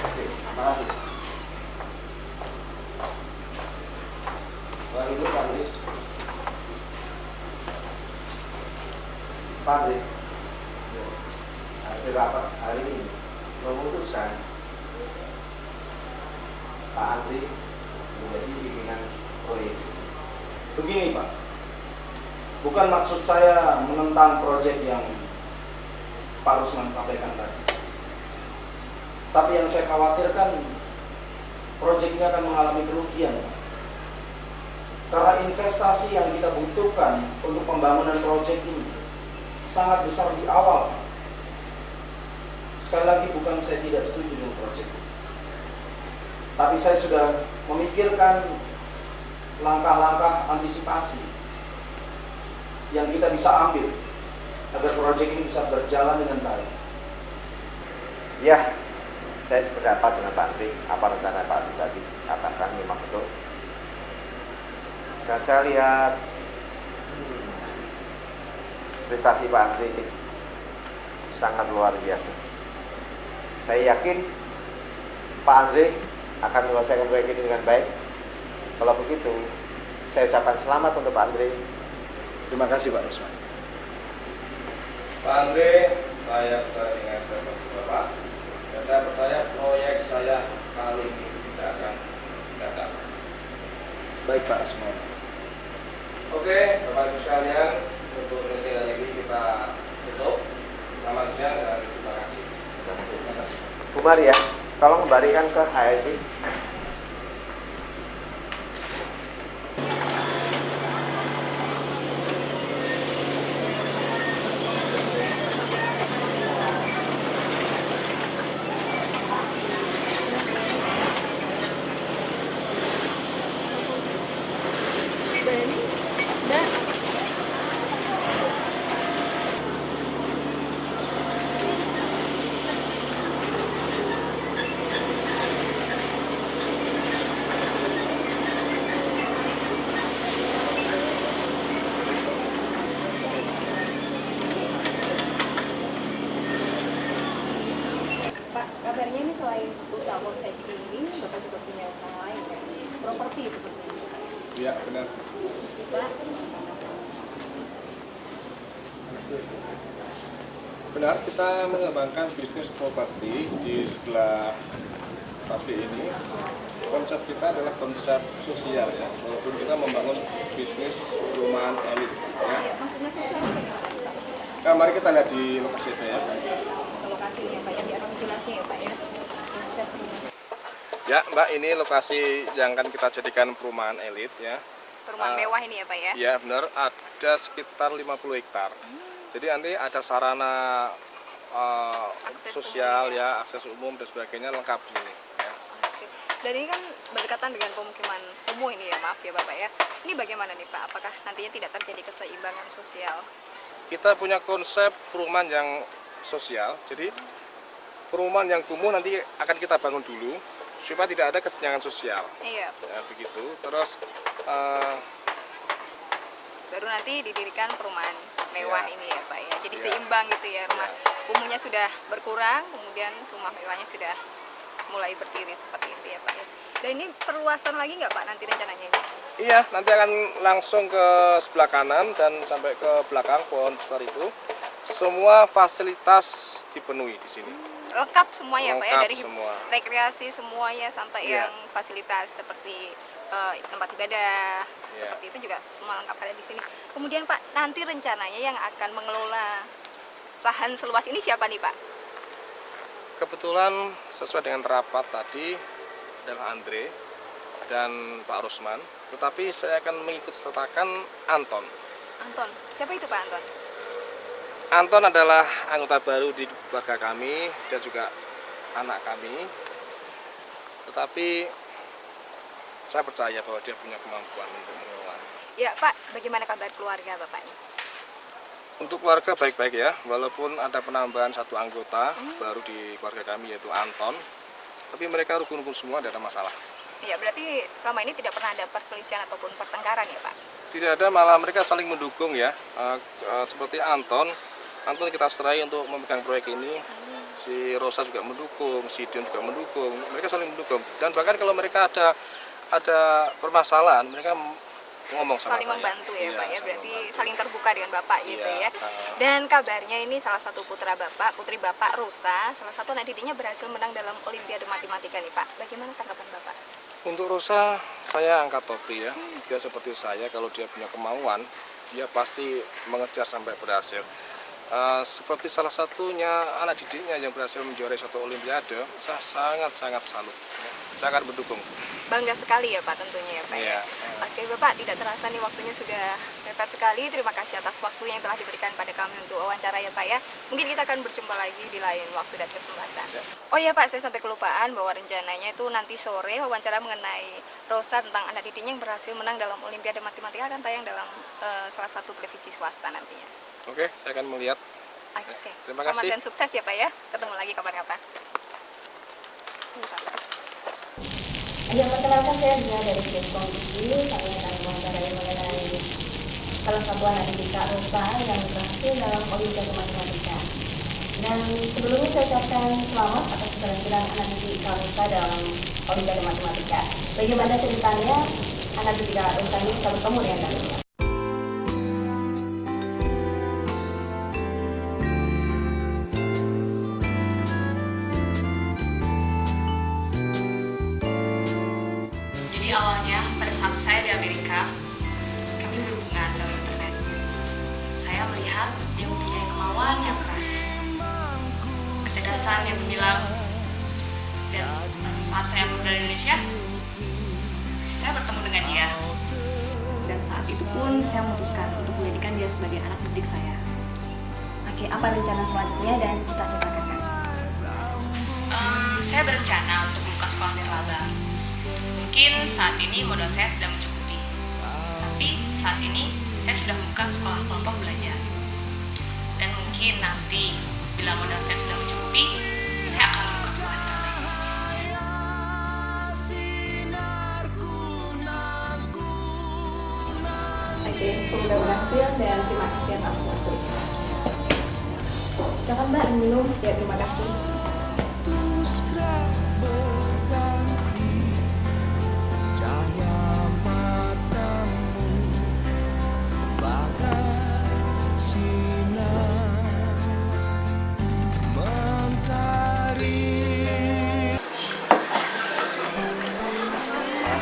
Oke, terima kasih. Soal itu Pak Andre. Pak Andre, hasil rapat hari ini memutuskan Pak Andre menjadi pimpinan proyek. Begini Pak, bukan maksud saya menentang proyek yang Pak Rusman sampaikan tadi. Tapi yang saya khawatirkan, proyek ini akan mengalami kerugian. Karena investasi yang kita butuhkan untuk pembangunan proyek ini sangat besar di awal. Sekali lagi, bukan saya tidak setuju dengan proyek ini. Tapi saya sudah memikirkan langkah-langkah antisipasi yang kita bisa ambil agar proyek ini bisa berjalan dengan baik. Ya, saya sependapat dengan Pak Andre. Apa rencana Pak Andre tadi katakan memang betul. Dan saya lihat prestasi Pak Andre sangat luar biasa. Saya yakin Pak Andre akan menyelesaikan proyek ini dengan baik. Kalau begitu, saya ucapkan selamat untuk Pak Andre. Terima kasih Pak Rusman. Pak Andre, saya percaya dengan prestasi Bapak dan saya percaya proyek saya kali ini tidak akan gagal. Baik Pak Rusman. Oke, Bapak Ibu sekalian, untuk meeting hari ini kita tutup. Selamat siang dan terima kasih. Terima kasih. Kumar ya, tolong kembalikan ke HRD. Kabarnya ini selain usaha konveksi ini, Bapak juga punya usaha lain kan? Properti seperti ini. Iya, benar. Pak, Benar, kita mengembangkan bisnis properti di sebelah pabrik ini. Konsep kita adalah konsep sosial ya, walaupun kita membangun bisnis perumahan elit ya. maksudnya sosial apa ya? Nah, mari kita lihat di lokasi aja ya. Ke lokasinya Pak ya, biar orang jelasnya ya Pak ya. Konsep ini. Ya Mbak, ini lokasi yang akan kita jadikan perumahan elit ya. Perumahan mewah ini ya Pak ya? Ya benar, ada sekitar 50 hektar. Jadi nanti ada sarana sosial ya, akses umum dan sebagainya lengkap di sini. Ya. Dan ini kan berdekatan dengan pemukiman kumuh ini ya, maaf ya Bapak ya. Ini bagaimana nih Pak? Apakah nantinya tidak terjadi keseimbangan sosial? Kita punya konsep perumahan yang sosial. Jadi perumahan yang kumuh nanti akan kita bangun dulu supaya tidak ada kesenjangan sosial. Iya. Ya, begitu. Terus baru nanti didirikan perumahan mewah ini ya Pak ya. Jadi seimbang gitu ya, rumah kumuhnya sudah berkurang, kemudian rumah mewahnya sudah mulai berdiri seperti itu ya Pak ya. Dan ini perluasan lagi nggak Pak nanti rencananya ini? Iya, nanti akan langsung ke sebelah kanan dan sampai ke belakang pohon besar itu. Semua fasilitas dipenuhi di sini. Lengkap semua ya Pak ya, dari semua. rekreasi semuanya sampai yang fasilitas seperti tempat ibadah seperti itu juga semua lengkap ada di sini. Kemudian Pak, nanti rencananya yang akan mengelola lahan seluas ini siapa nih Pak? Kebetulan sesuai dengan rapat tadi adalah Andre dan Pak Rusman, tetapi saya akan mengikut sertakan Anton. Anton, siapa itu Pak Anton? Anton adalah anggota baru di keluarga kami, dia juga anak kami. Tetapi saya percaya bahwa dia punya kemampuan untuk mengelola. Ya Pak, bagaimana kabar keluarga Bapaknya? Untuk keluarga baik-baik ya, walaupun ada penambahan satu anggota baru di keluarga kami yaitu Anton, tapi mereka rukun-rukun semua, tidak ada masalah. Ya berarti selama ini tidak pernah ada perselisihan ataupun pertengkaran ya Pak? Tidak ada, malah mereka saling mendukung ya. Seperti Anton kita serahi untuk memegang proyek ini. Si Rosa juga mendukung, si Dion juga mendukung. Mereka saling mendukung. Dan bahkan kalau mereka ada permasalahan, mereka ngomong sama saling saya. Membantu ya Pak ya, berarti saling terbuka dengan Bapak gitu ya. Dan kabarnya ini salah satu putri Bapak Rosa, salah satu anak didiknya berhasil menang dalam Olimpiade Matematika nih Pak. Bagaimana tanggapan Bapak? Untuk Rosa, saya angkat topi ya. Dia seperti saya, kalau dia punya kemauan, dia pasti mengejar sampai berhasil. Seperti salah satunya anak didiknya yang berhasil menjuarai suatu Olimpiade, saya sangat salut. Saya akan mendukung. Bangga sekali ya Pak tentunya ya Pak. Iya. Oke Bapak, tidak terasa nih waktunya sudah mepet sekali. Terima kasih atas waktu yang telah diberikan pada kami untuk wawancara ya Pak ya. Mungkin kita akan berjumpa lagi di lain waktu dan kesempatan. Oh ya Pak, saya sampai kelupaan bahwa rencananya itu nanti sore wawancara mengenai Rosa tentang anak didiknya yang berhasil menang dalam Olimpiade Matematika akan tayang dalam salah satu televisi swasta nantinya. Oke, saya akan melihat. Oke. Terima Selamat kasih. dan sukses ya Pak ya. Ketemu lagi kapan-kapan. Yang perkenalkan saya Dina dari Keskom TV. Kami akan mewawancarai mengenai salah satu anak didik Kak Rosa yang berhasil dalam Olimpiade Matematika. Dan sebelumnya saya ucapkan selamat atas keberhasilan anak didik Kak Rosa dalam Olimpiade Matematika. Bagaimana ceritanya anak didik Kak Rosa ini bisa bertemu dengan Kak Rosa? Jadi awalnya pada saat saya di Amerika, kami berhubungan lewat internet. Saya melihat dia mempunyai kemauan yang keras, kecerdasan yang gemilang, dan saat saya dari Indonesia, saya bertemu dengan dia. Dan saat itu pun saya memutuskan untuk menjadikan dia sebagai anak didik saya. Oke, apa rencana selanjutnya dan cita-cita kakak? Saya berencana untuk membuka sekolah nirlaba. Mungkin saat ini modal saya tidak mencukupi, tapi saat ini saya sudah membuka sekolah kelompok belajar. Dan mungkin nanti bila modal saya sudah mencukupi, saya akan membuka sekolah nirlaba. Oke, semoga berhasil dan terima kasih atas waktunya. Silakan Mbak minum. Ya, terima kasih.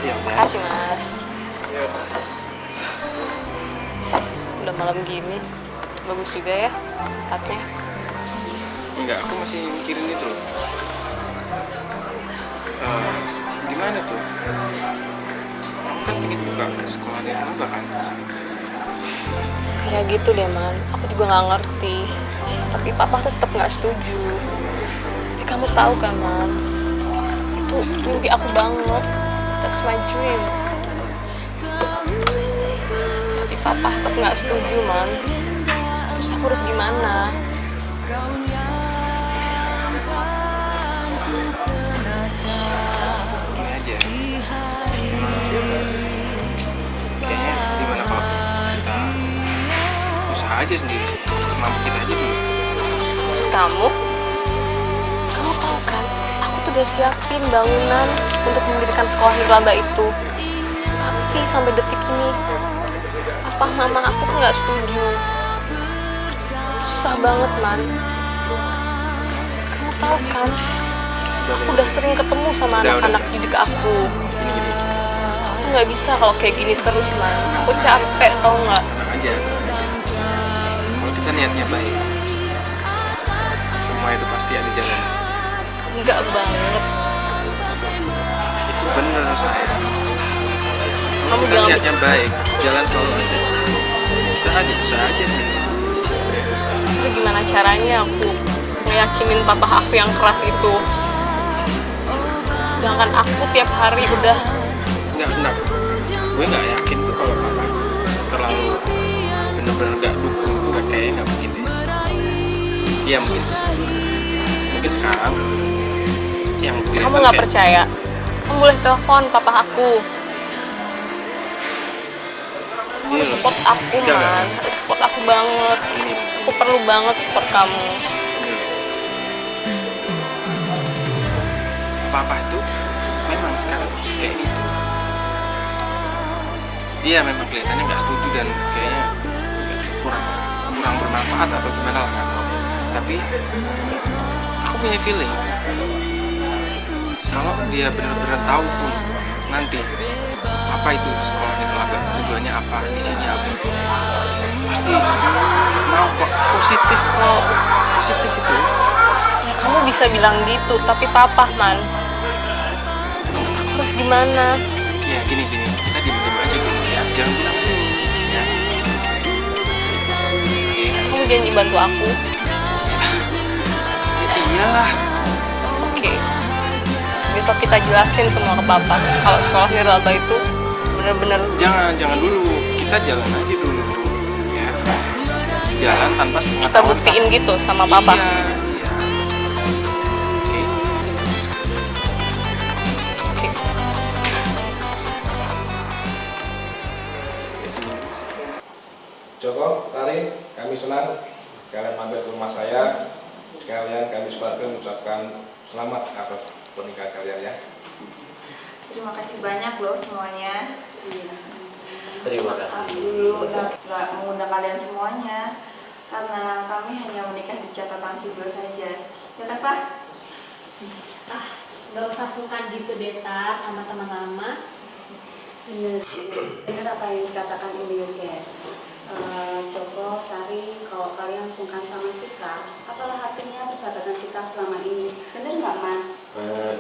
Terima kasih Mas. Udah malam gini, bagus juga ya tempatnya. Enggak, aku masih mikirin itu loh. Gimana tuh? Kamu kan pengen buka sekolah nirlaba kan? Ya gitu deh Man, aku juga nggak ngerti. Tapi papa tetap nggak setuju. Tapi kamu tahu kan Man, itu mimpi aku banget. That's my dream. Tapi papa tetap nggak setuju Man. Terus aku harus gimana? Gini aja. Kayaknya gimana kalau kita usaha aja sendiri sih, semampu kita aja dulu. Maksud kamu? Kamu tahu kan, aku tuh udah siapin bangunan untuk mendirikan sekolah nirlaba itu. Tapi sampai detik ini, papa mama aku tuh nggak setuju. Susah banget, Man. Kamu tahu kan, aku udah sering ketemu sama anak-anak didik aku. Aku tuh nggak bisa kalau kayak gini terus, Man. Aku capek, tau nggak? Tenang aja. Kalau kita niatnya baik, semua itu pasti ada jalan. Enggak banget. Itu bener, sayang. Kamu Kita jangan niatnya baik, jalan selalu ada. Kita hanya usaha aja sih. Tapi gimana caranya aku ngeyakinin papa aku yang keras itu? Sedangkan aku tiap hari udah... Enggak. Gue nggak yakin tuh kalau papa terlalu bener-bener nggak dukung. Gue kayaknya nggak mungkin deh. Iya mungkin sekarang yang Kamu nggak percaya? Kamu boleh telepon papa aku. Kamu harus support aku, Man. Harus support aku banget. Aku perlu banget support kamu. Papa itu memang sekarang kayak gitu. Dia memang kelihatannya nggak setuju dan kayaknya kurang bermanfaat atau gimana lah nggak tahu. Tapi aku punya feeling kalau dia benar-benar tahu pun nanti apa itu sekolah nirlaba, tujuannya apa, isinya apa, pasti mau kok. Positif itu. Ya, kamu bisa bilang gitu, tapi papa, Man. Terus gimana? Ya gini, kita diem aja dulu ya, jangan bilang dulu ya. Kamu janji bantu aku. Ya iyalah. Oke. Besok kita jelasin semua ke papa kalau sekolah nirlaba itu bener-bener. Jangan dulu, kita jalan aja dulu ya. Jalan tanpa setengah Kita buktiin gitu sama papa. Iya. Oke. Joko, Tari, kami senang kalian mampir ke rumah saya. Sekalian kami sekeluarga mengucapkan selamat atas pernikahan kalian ya. Terima kasih banyak loh semuanya. Terima kasih. Dulu nggak mengundang kalian semuanya karena kami hanya menikah di catatan sipil saja. Ya kan, Pak? Gak usah sungkan gitu deh, Ta, sama teman lama. Bener apa yang dikatakan Ibu Yuket. Joko, Sari, kalau kalian sungkan sama kita, apalah artinya persahabatan kita selama ini? Bener nggak, Mas?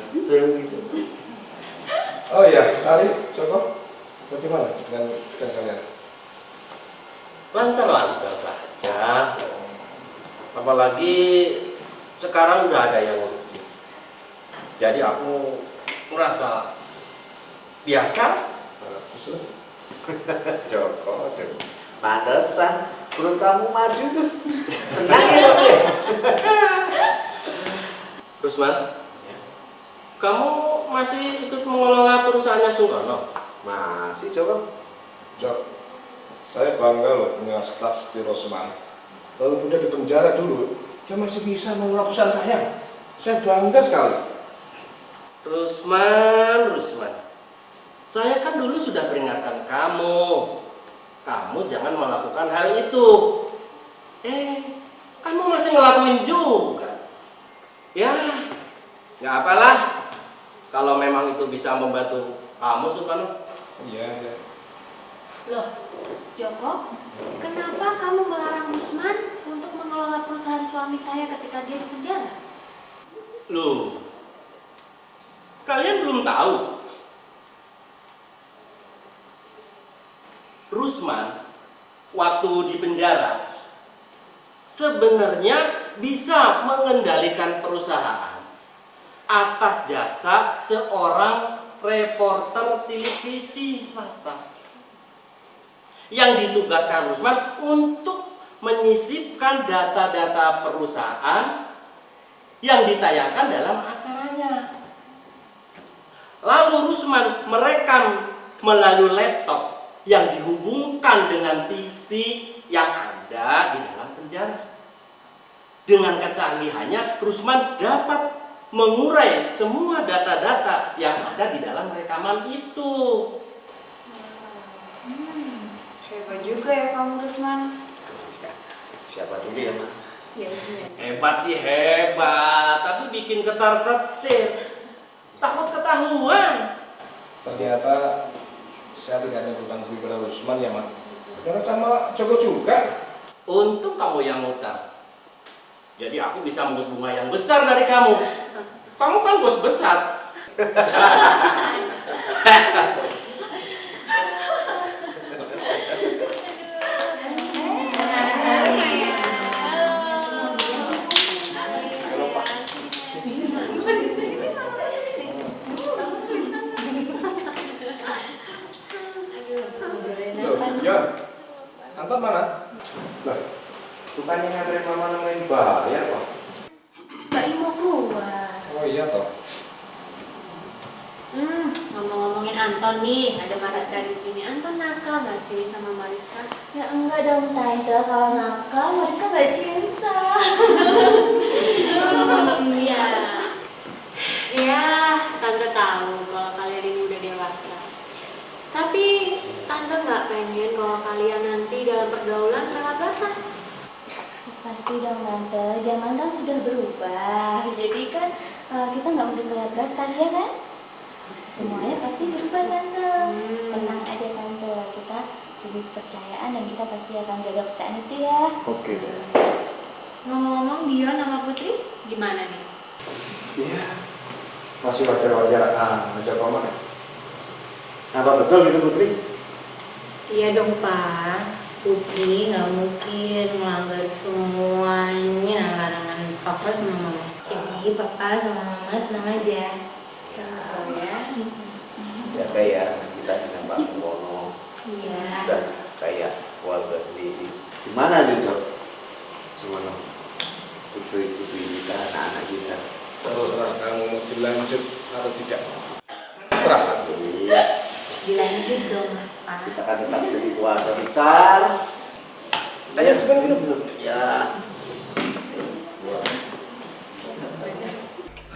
Betul itu. Oh iya, Tari, Joko, bagaimana dengan kalian? Lancar-lancar saja. Apalagi sekarang udah ada yang ngurusin. Jadi aku merasa biasa. Joko. Pantesan perut kamu maju tuh. Senang ya dong ya. Rusman, kamu masih ikut mengelola perusahaannya Sungkono? Masih, Joko. Jok, saya bangga loh punya staf seperti Rosman. Walaupun dia di penjara dulu, dia masih bisa mengelola perusahaan saya. Saya bangga sekali. Rusman, saya kan dulu sudah peringatkan kamu. Kamu jangan melakukan hal itu. Kamu masih ngelakuin juga. Ya, nggak apalah. Kalau memang itu bisa membantu kamu, Supano. Iya. Loh, Joko, kenapa kamu melarang Rusman untuk mengelola perusahaan suami saya ketika dia di penjara? Loh, kalian belum tahu? Rusman waktu di penjara sebenarnya bisa mengendalikan perusahaan atas jasa seorang reporter televisi swasta yang ditugaskan Rusman untuk menyisipkan data-data perusahaan yang ditayangkan dalam acaranya. Lalu Rusman merekam melalui laptop yang dihubungkan dengan TV yang ada. berada di dalam penjara. Dengan kecanggihannya, Rusman dapat mengurai semua data-data yang ada di dalam rekaman itu. Hebat juga ya kamu, Rusman. Siapa dulu ya, Mas? Ya, Hebat sih hebat, tapi bikin ketar-ketir. Takut ketahuan. Ternyata saya tidak ada hutang budi kepada Rusman ya, Mak. Karena sama Joko juga. Untung kamu yang ngutang. Jadi aku bisa mengut bunga yang besar dari kamu. Kamu kan bos besar. Yon, Anton mana? Lah, bukannya nganterin mama nemuin bayar, Pak? Mbak Yu mau keluar. Oh iya toh. Ngomong-ngomongin Anton nih, ada Mariska di sini. Anton nakal nggak sih sama Mariska? Ya enggak dong Tante, kalau nakal Mariska gak cinta. Iya. Ya, Tante tahu kalau kalian ini udah dewasa. Tapi Tante nggak pengen bahwa kalian nanti dalam pergaulan lewat batas. Pasti dong Tante, zaman kan sudah berubah. Jadi kan kita nggak udah melihat batas ya kan? Semuanya pasti berubah Tante. Tenang aja Tante, kita diberi kepercayaan dan kita pasti akan jaga kepercayaan itu ya. Oke. Ngomong-ngomong Dion sama Putri, gimana nih? Iya, masih wajar-wajar aja Paman. Apa betul gitu Putri? Iya dong Pak, Putri nggak mungkin melanggar semuanya larangan Papa sama Mama. Jadi Papa sama Mama tenang aja. Ya. Jaga ya, kita dengan Pak Kuwono. Iya. Dan kayak keluarga sendiri. Gimana nih Jok? Gimana? Putri-putri kita, anak-anak kita. Terserah kamu mau dilanjut atau tidak. Terserah. Iya. Dilanjut dong Pak. Kita kan tetap jadi keluarga besar. Ayo sebentar minum. Ya.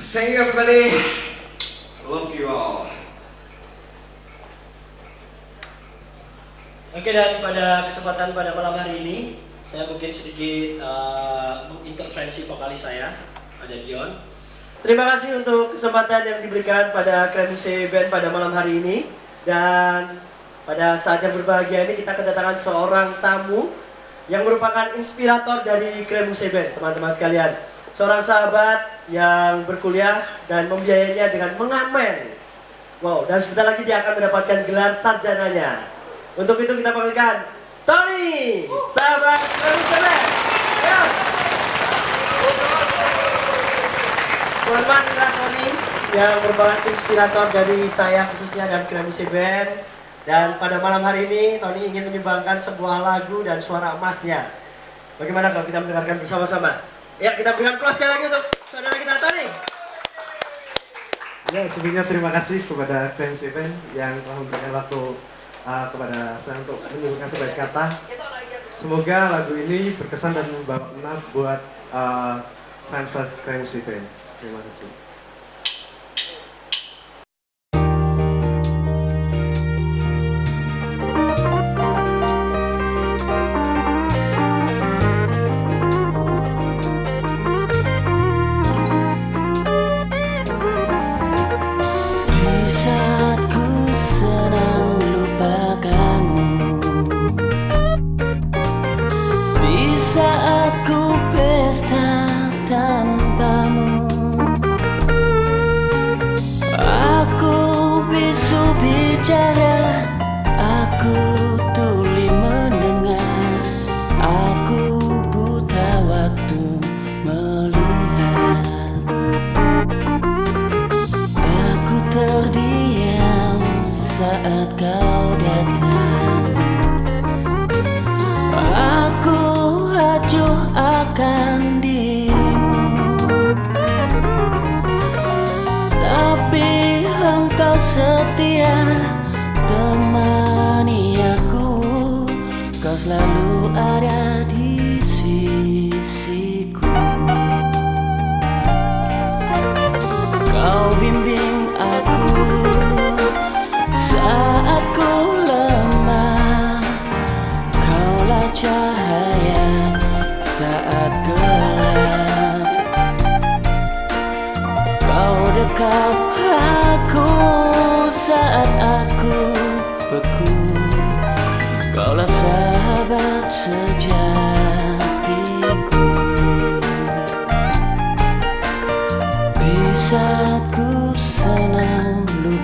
Thank you everybody. Love you all. Oke, dan pada kesempatan pada malam hari ini saya mungkin sedikit mengintervensi vokalis saya, ada Dion. Terima kasih untuk kesempatan yang diberikan pada Kremuse Band pada malam hari ini. Dan pada saat yang berbahagia ini kita kedatangan seorang tamu yang merupakan inspirator dari Kremuse Band, teman-teman sekalian. Seorang sahabat yang berkuliah dan membiayainya dengan mengamen. Wow, dan sebentar lagi dia akan mendapatkan gelar sarjananya. Untuk itu kita panggilkan Tony, sahabat Kremuse Band. Ya. Teman-teman, inilah Tony yang merupakan inspirator dari saya khususnya dan Kremuse Band. Dan pada malam hari ini Tony ingin menyumbangkan sebuah lagu dan suara emasnya. Bagaimana kalau kita mendengarkan bersama-sama? Ya, kita berikan applause sekali lagi untuk saudara kita Tony. Ya, sebelumnya terima kasih kepada Kremuse Band yang telah memberikan waktu kepada saya untuk menyumbangkan sebaik kata. Semoga lagu ini berkesan dan membawa makna buat fans Kremuse Band. Terima kasih.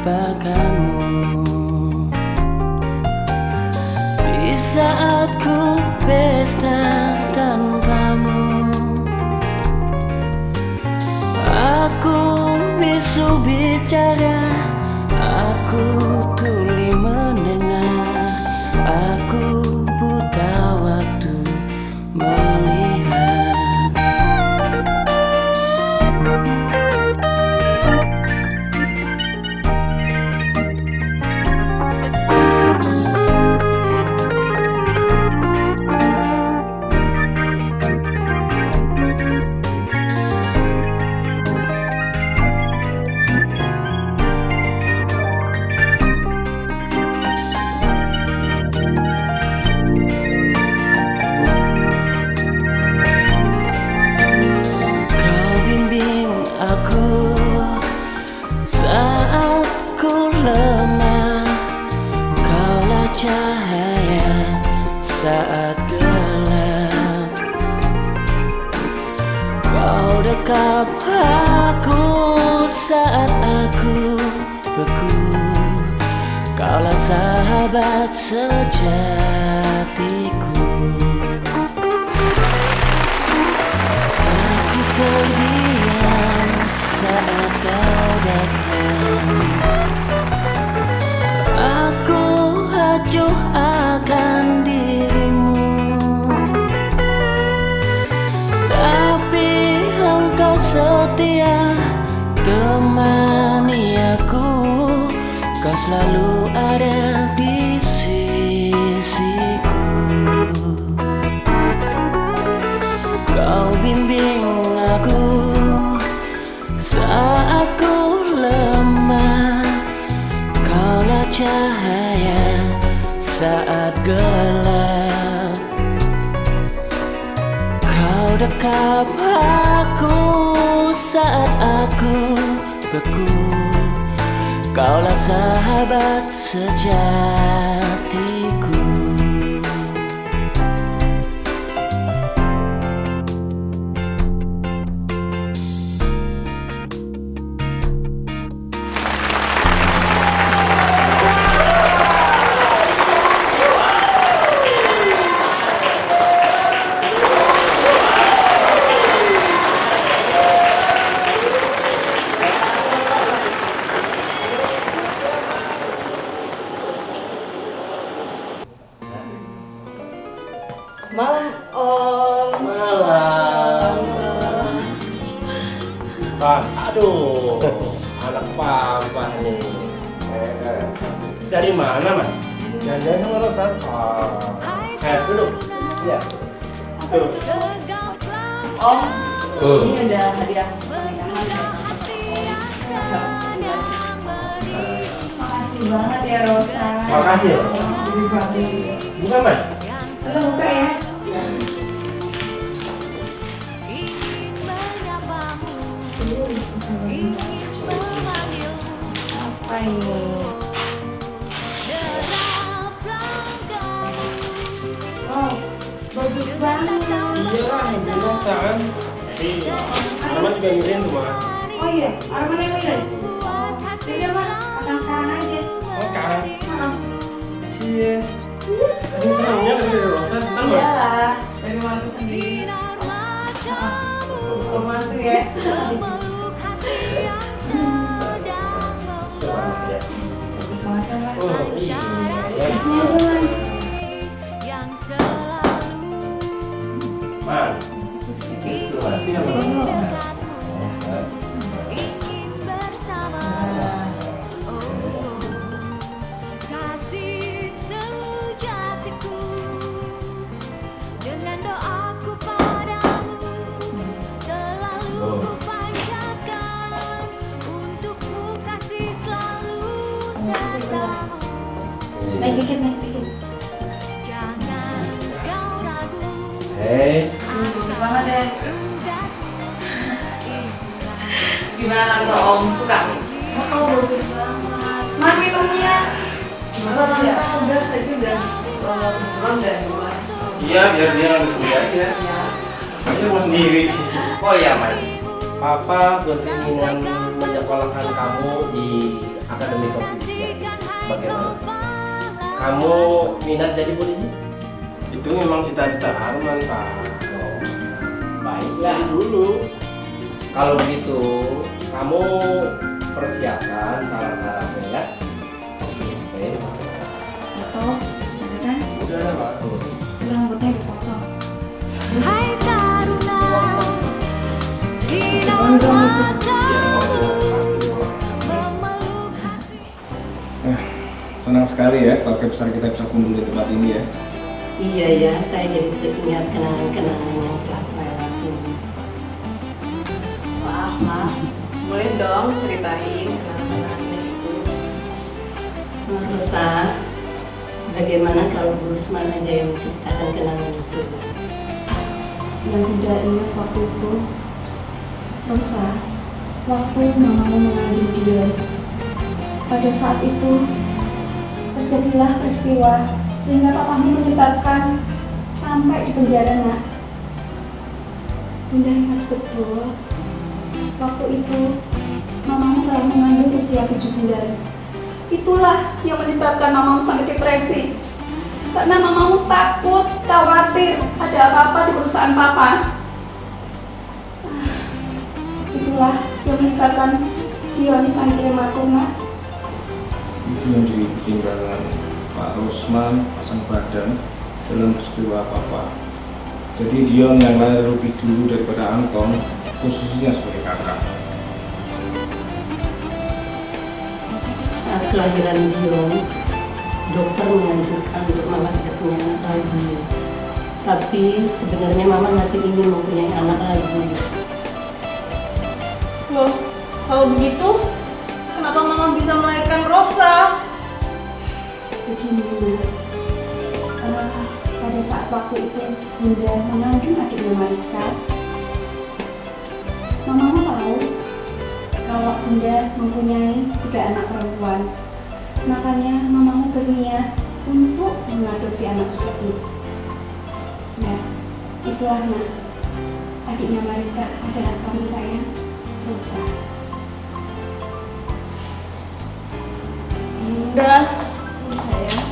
melupakanmu. Di saat ku pesta tanpamu, aku bisu bicara, aku tuli mendengar, aku buta waktu melihat. Saat ku lemah, kaulah cahaya saat gelap. Kau dekap aku saat aku beku, kaulah sahabat sejatiku. Aku terdiam saat kau datang, aku acuh akan dirimu, tapi engkau setia temani aku, kau selalu ada di sisiku. Kau bimbing aku saat ku lemah, kaulah cahaya saat gelap. Kau dekap aku saat aku beku, kaulah sahabat sejatiku. Malam Om. Malam. Pak, aduh, anak papa nih. Dari mana, Man? Jangan-jangan sama Rosa? Duduk. Ya. Tuh. Om, ini ada hadiah pernikahan. Makasih banget ya Rosa. Makasih Rosa. Buka, Man. Lo buka ya. Apa ini? Oh, bagus banget. Iya lah, biasa kan. Arman juga ngirim tuh, Man. Oh iya, Arman yang ngirim. Jadi Man, pasang sekarang aja. Oh sekarang? Iya. Senang-senangnya dari Rosa, tahu nggak? Iyalah, dari mantu sendiri. Mantu ya. Bagus banget kan, Man? Oh iya. Man, itu hati apa? Naik dikit. Hei. Bagus banget ya. Gimana kalau Om suka? Oh, bagus banget. Man, minumnya. Masa sih? Udah, tadi udah belum dan mulai. Iya, biar dia nggak sendiri aja. Saya mau sendiri. Oh iya, Man. Papa berkeinginan menyekolahkan kamu di Akademi Kepolisian. Bagaimana? Kamu minat jadi polisi? Itu memang cita-cita Arman, Pak. Oh, baiklah dulu. Kalau begitu, kamu persiapkan syarat-syaratnya ya. Oke. Foto, ada kan? Udah ada, Pak. Rambutnya dipotong. Hai Taruna, Senang sekali ya keluarga besar kita bisa kumpul di tempat ini ya. Iya ya, saya jadi teringat kenangan-kenangan yang telah lewati. Maaf, boleh dong ceritain kenangan-kenangannya itu. Rosa, bagaimana kalau Bu Rusman aja yang menceritakan kenangan itu? Dan tidak ingat waktu itu, Rosa, waktu mamamu mengandung dia. Pada saat itu, terjadilah peristiwa sehingga papamu menyebabkan sampai di penjara, Nak. Bunda ingat betul, waktu itu mamamu telah mengandung usia 7 bulan. Itulah yang menyebabkan mamamu sampai depresi. Karena mamamu takut, khawatir ada apa-apa di perusahaan papa. Itulah yang menyebabkan Dion panggil aku, Nak. Itu yang ditinggalkan Pak Rusman pasang badan dalam peristiwa apa-apa. Jadi Dion yang lahir lebih dulu daripada Anton, posisinya sebagai kakak. Saat kelahiran Dion, dokter menganjurkan untuk Mama tidak punya anak lagi. Tapi sebenarnya Mama masih ingin mempunyai anak lagi. Loh, kalau begitu, kenapa Mama bisa melahirkan Rosa? Begini, pada saat waktu itu Bunda mengandung adiknya Mariska. Mamamu tahu kalau Bunda mempunyai 3 anak perempuan. Makanya mamamu berniat untuk mengadopsi anak tersebut. Nah, itulah Nak. Adiknya Mariska adalah kami sayang, Rosa. Bunda, sayang.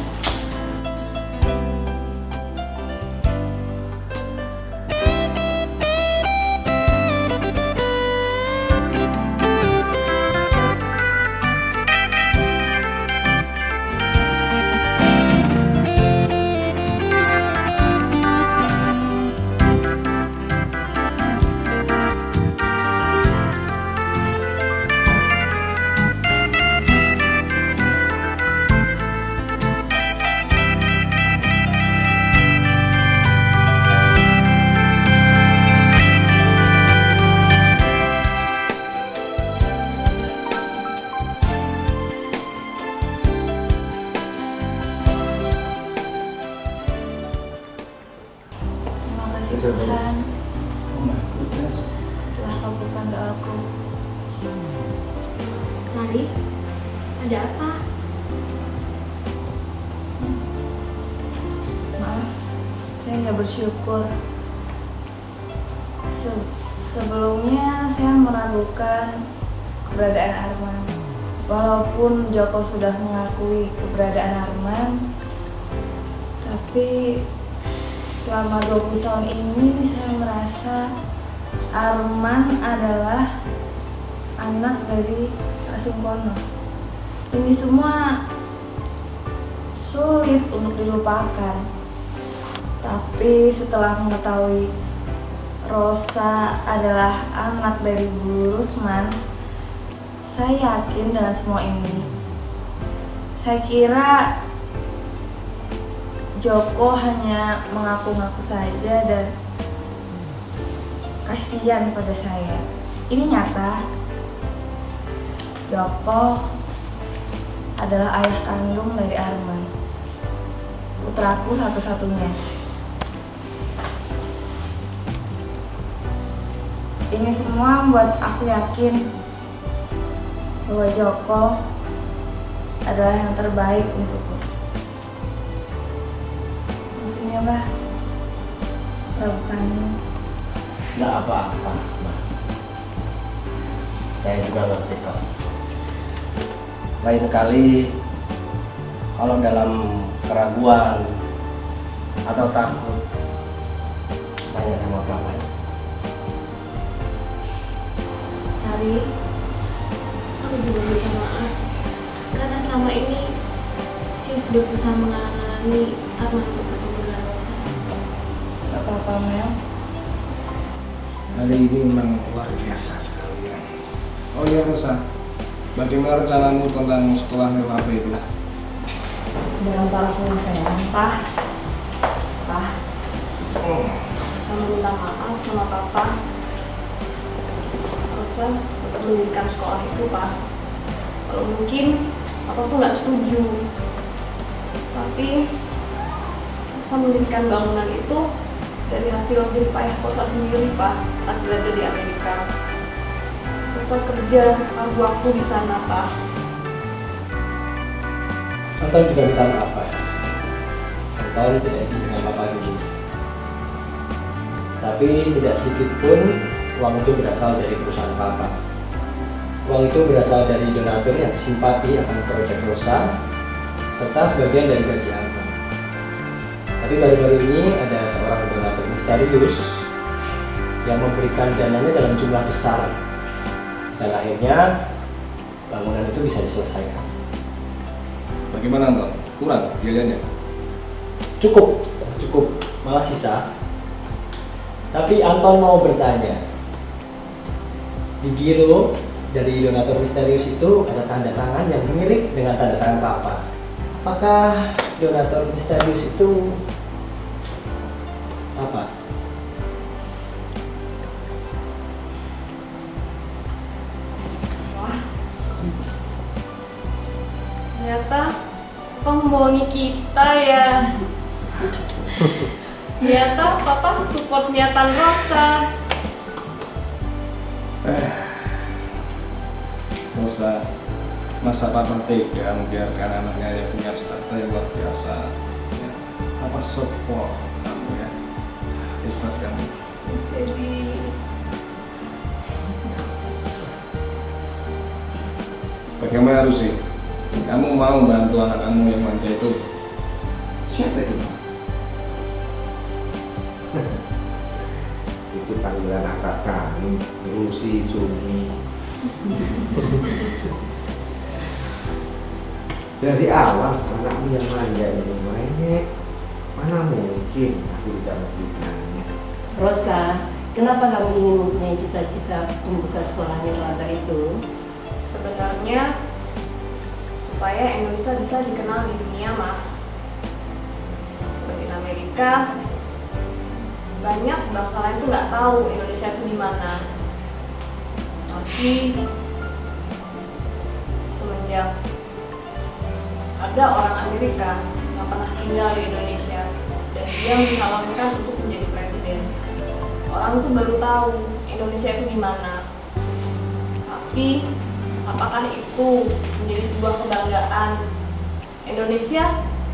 Tuhan telah kabulkan doaku. Nadi, ada apa? Maaf, saya nggak bersyukur. Sebelumnya saya meragukan keberadaan Arman. Walaupun Joko sudah mengakui keberadaan Arman, tapi selama 20 tahun ini saya merasa Arman adalah anak dari Kak Sungkono. Ini semua sulit untuk dilupakan. Tapi setelah mengetahui Rosa adalah anak dari Bu Rusman, saya yakin dengan semua ini. Saya kira Joko hanya mengaku-ngaku saja dan kasihan pada saya. Ini nyata. Joko adalah ayah kandung dari Arman, putraku satu-satunya. Ini semua membuat aku yakin bahwa Joko adalah yang terbaik untukku. Maafin ya, Bah. Prabukanmu. Nggak apa-apa, Ma. Saya juga ngerti kok. Lain kali kalau dalam keraguan atau takut, tanya sama papa. Hari, aku juga minta maaf karena selama ini saya sudah berusaha menghalangi Arman untuk bertemu dengan Rosa. Gak apa-apa, Mel. Hari ini memang luar biasa sekali ya. Oh iya Rosa, bagaimana rencanamu tentang sekolah Nirlaba itu? Dalam taraf yang sayang, Pak. Sama minta maaf sama Papa Rosa untuk mendirikan sekolah itu, Pak. Kalau mungkin Papa tuh nggak setuju, tapi Rosa mendirikan bangunan itu dari hasil jerih payah Rosa sendiri, Pak, saat berada di Amerika. Rosa kerja paruh waktu di sana, Pak. Anton juga minta maaf, Pak. Anton tidak izin dengan Bapak dulu. Tapi tidak sedikit pun uang itu berasal dari perusahaan Papa. Uang itu berasal dari donatur yang simpati akan proyek Rosa, serta sebagian dari gaji Anton. Tapi baru-baru ini ada seorang donatur misterius yang memberikan dananya dalam jumlah besar. Dan akhirnya bangunan itu bisa diselesaikan. Bagaimana Anton? Kurang biayanya? Cukup, malah sisa. Tapi Anton mau bertanya, di giro dari donatur misterius itu ada tanda tangan yang mirip dengan tanda tangan Papa. Apakah donatur misterius itu apa? Wah, ternyata Papa membohongi kita ya. Ternyata Papa support niatan Rosa. Rosa, masa Papa tega membiarkan anaknya yang punya cita-cita yang luar biasa ya. Papa support kamu ya. Hebat kamu. Jadi Bagaimana Rusi? Kamu mau bantu anak kamu yang manja itu? Siapa itu? Itu panggilan akrab kami, Rusi Sumi. Dari awal anakmu yang manja ini merenyek. Mana mungkin aku tidak memberikannya. Rosa, kenapa kamu ingin mempunyai cita-cita membuka sekolah Nirlaba itu? sebenarnya supaya Indonesia bisa dikenal di dunia, mah. Seperti di Amerika, banyak bangsa lain tuh nggak tahu Indonesia itu di mana. Tapi semenjak ada orang Amerika yang pernah tinggal di Indonesia dan dia mencalonkan untuk menjadi presiden, orang tuh baru tahu Indonesia itu di mana. Tapi apakah itu menjadi sebuah kebanggaan? Indonesia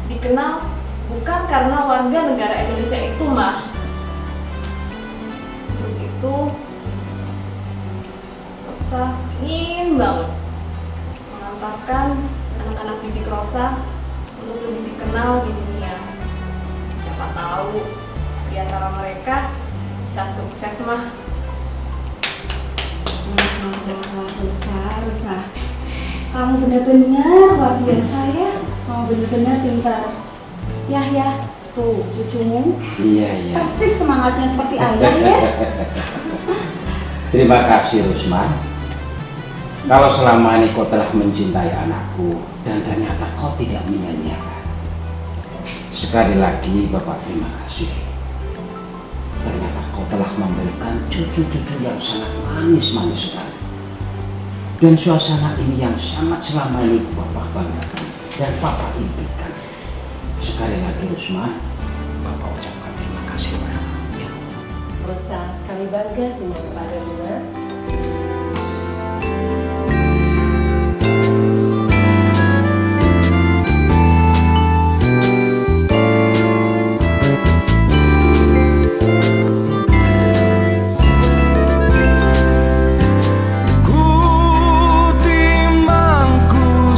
dikenal bukan karena warga negara Indonesia itu, mah. Untuk itu Rosa ingin banget mengantarkan anak-anak didik Rosa untuk lebih dikenal di dunia. Siapa tahu di antara mereka bisa sukses, mah. Rosa, kamu benar-benar luar biasa ya. Kamu benar-benar pintar. Ya, tuh cucumu. Iya. Persis semangatnya seperti ayah ya. Terima kasih Rusman. Kalau selama ini kau telah mencintai anakku dan ternyata kau tidak menyia-nyiakan. Sekali lagi Bapak terima kasih. Ternyata kau telah memberikan cucu-cucu yang sangat manis-manis sekali. Dan suasana ini yang sangat selama ini Bapak banggakan dan Bapak impikan. Sekali lagi Rusman, Bapak ucapkan terima kasih padamu. Ya. Rosa, kami bangga semua kepadamu. Ku timbang ku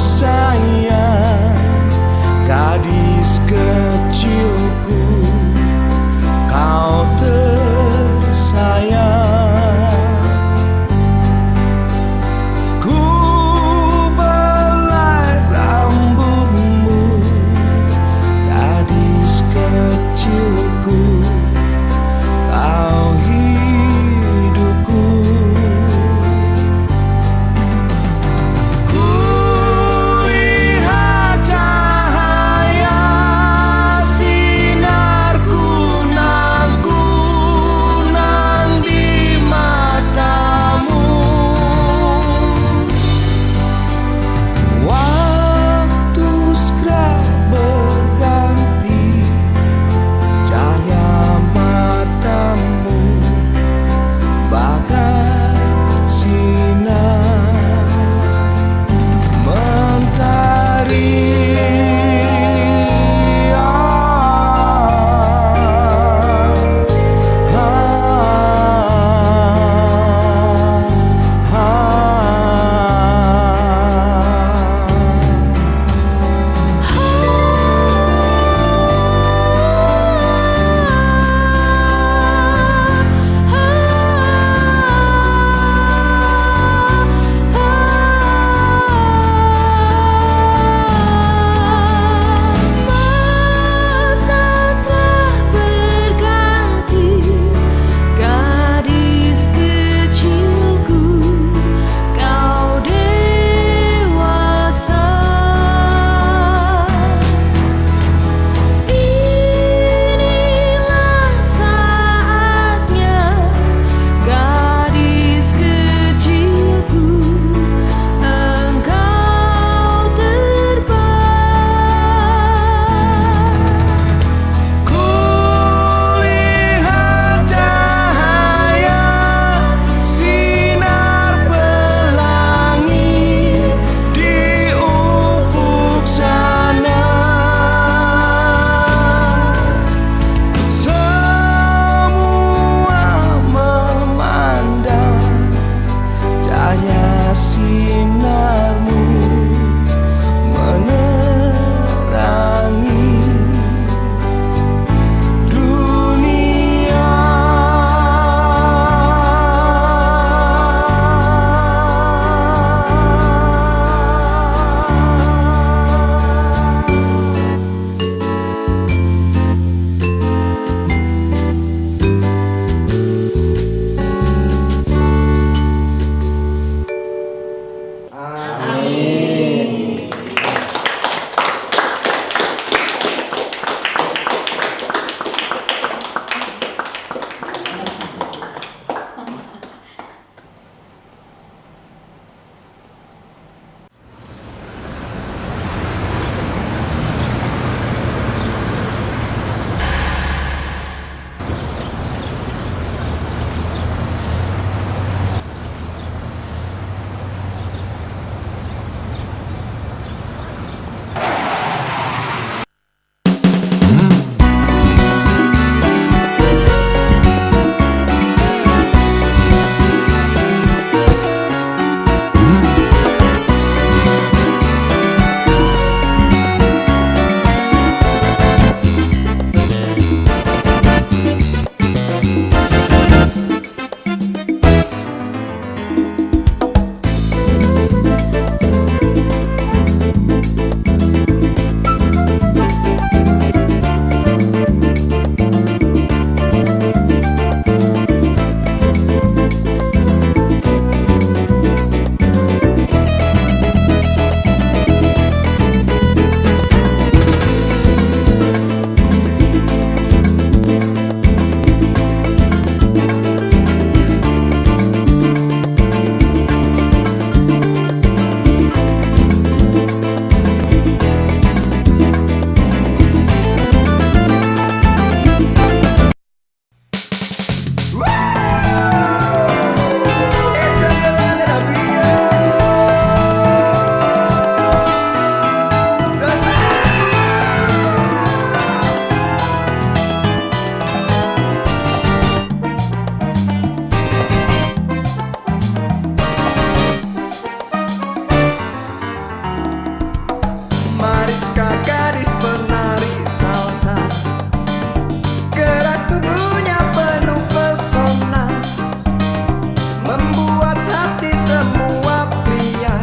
membuat hati semua pria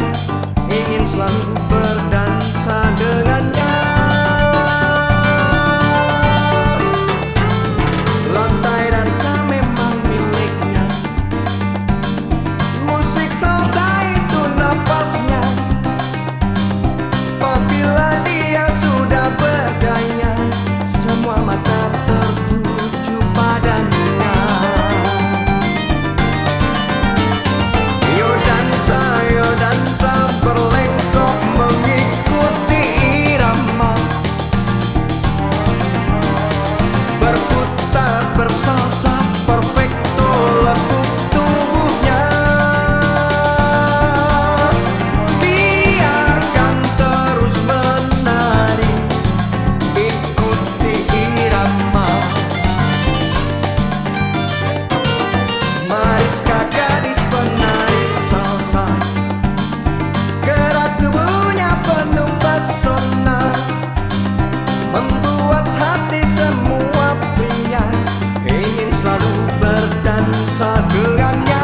ingin selalu berdansa dengannya. Lantai dansa memang miliknya, musik salsa itu napasnya. Apabila dia sudah berdaya, semua mata tertuju padanya. Yo dansa berlengkok mengikuti irama, berputar bersalsa perfecto lekuk tubuhnya. Dia akan terus menari ikuti irama. Mariska gadis penari salsa, gerak tubuhnya penuh pesona, membuat hati semua pria ingin selalu berdansa dengannya.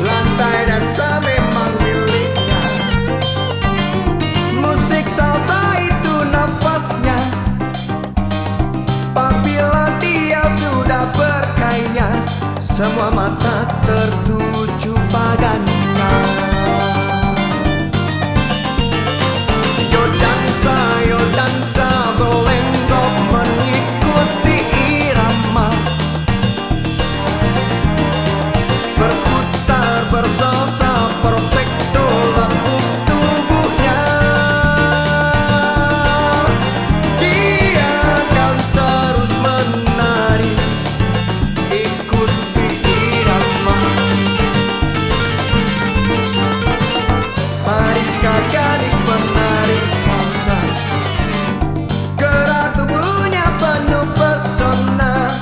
Lantai dansa memang miliknya, musik salsa itu nafasnya. Apabila dia sudah berkayanya, semua mata tertuju padanya. Yo dansa berlenggok mengikuti irama, berputar bersalsa perfecto lekuk tubuhnya. Dia akan terus menari ikuti irama. Mariska gadis penari salsa, gerak tubuhnya penuh pesona,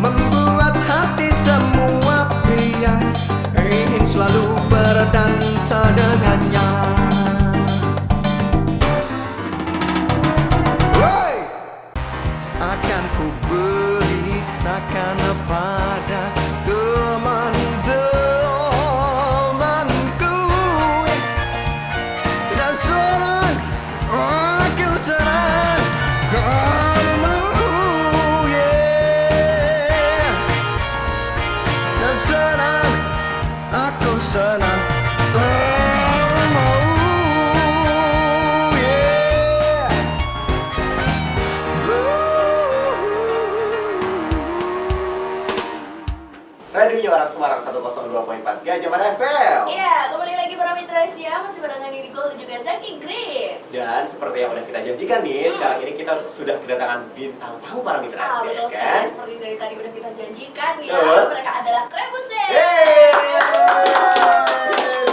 membuat hati semua pria ingin selalu berdansa dengannya. Woi! Akan ku beritakan pada teman-temanku, dan senang aku senang kamu, yeah. Dan senang aku senang kamu, yeah. Radionya Orang Semarang 102.4 Gajah Mada FM. Iya, kembali lagi para mitra Asia, masih barengan Didi Gold dan juga Zaki Green. Dan seperti yang udah kita janjikan nih, sekarang ini kita sudah kedatangan bintang tamu para mitra Asia, Betul kan? sekali, seperti dari tadi udah kita janjikan ya, mereka adalah Krebuse.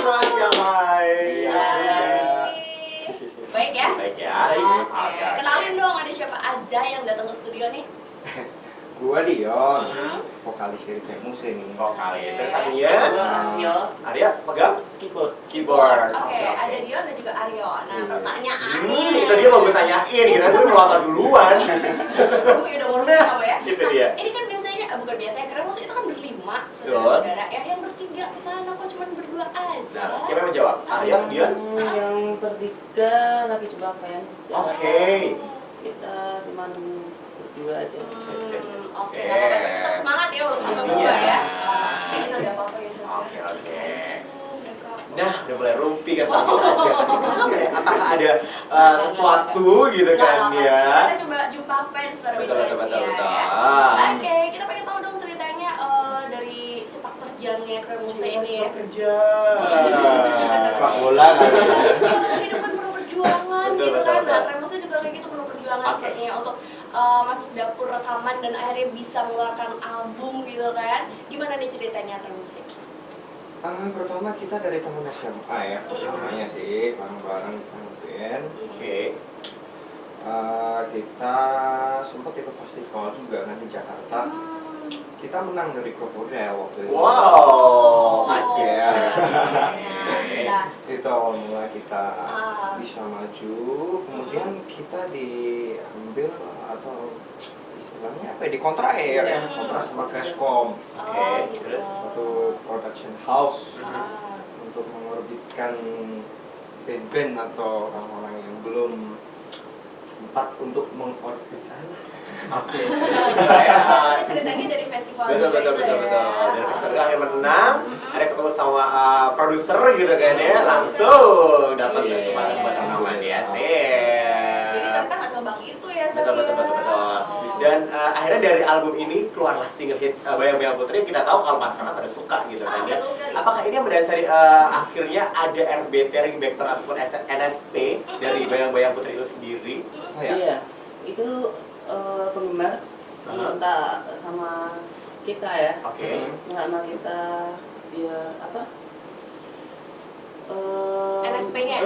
Selamat siang, Mai. Baik ya? Baik ya. Oke. Kenalin dong, ada siapa aja yang datang ke studio nih? Gua Dion, vokalis dari Krebuse nih. Vokalis. Terus Arya? Arya pegang keyboard. Oke, ada Dion dan juga Aryo. Nah, pertanyaan itu dia mau gue tanyain, kita tuh melontar duluan. kamu udah ngurus kamu ya? Itu dia. Ini kan biasanya, bukan biasanya, Krebuse itu kan berlima Betul. saudara-saudara ya. Yang bertiga mana kok cuma berdua aja? Nah, siapa yang menjawab? Arya, Dion? Yang bertiga lagi coba fans. Oke. Kita cuma berdua aja. Oke, nggak apa-apa, tetap semangat ya walaupun cuma berdua ya. Nggak apa-apa ya. Oke. Nah, udah mulai rumpi kan Pak Mitra Asia. Apakah ada sesuatu gitu kan ya? Kita coba jumpa fans para Betul. Oke, kita pengen tahu dong ceritanya dari sepak terjangnya Krebuse ini ya. Pak bola kan. Hidup kan penuh perjuangan gitu kan. Nah, Krebuse juga kayak gitu penuh perjuangan sepertinya untuk masuk dapur rekaman dan akhirnya bisa mengeluarkan album gitu kan. Gimana nih ceritanya Krebuse? Pertama kita dari teman SMA ya, pertamanya sih bareng-bareng kita nge-band. kita sempat ikut festival juga kan di Jakarta. Kita menang dari Krokodil waktu itu. Wow, aja. Itu awal mula kita bisa maju, kemudian kita diambil atau istilahnya apa ya, dikontrak ya, kontrak sama Crescom. Oke, terus satu production house untuk mengorbitkan band-band atau orang-orang yang belum sempat untuk mengorbitkan. Oke. Ceritanya dari festival. Betul. Dari festival itu akhirnya menang, ada ketemu sama produser gitu kan ya, langsung dapat kesempatan buat rekaman ya sih. Jadi kan nggak sebang itu ya. Betul. Dan akhirnya dari album ini keluarlah single hits Bayang-Bayang Putri. Kita tahu kalau masyarakat pada suka gitu kan ya. Apakah ini yang mendasari akhirnya ada RBT Ringbacker ataupun NSP dari Bayang-Bayang Putri itu sendiri? Iya, itu penggemar minta sama kita ya. Oke. Karena kita biar apa? NSP-nya?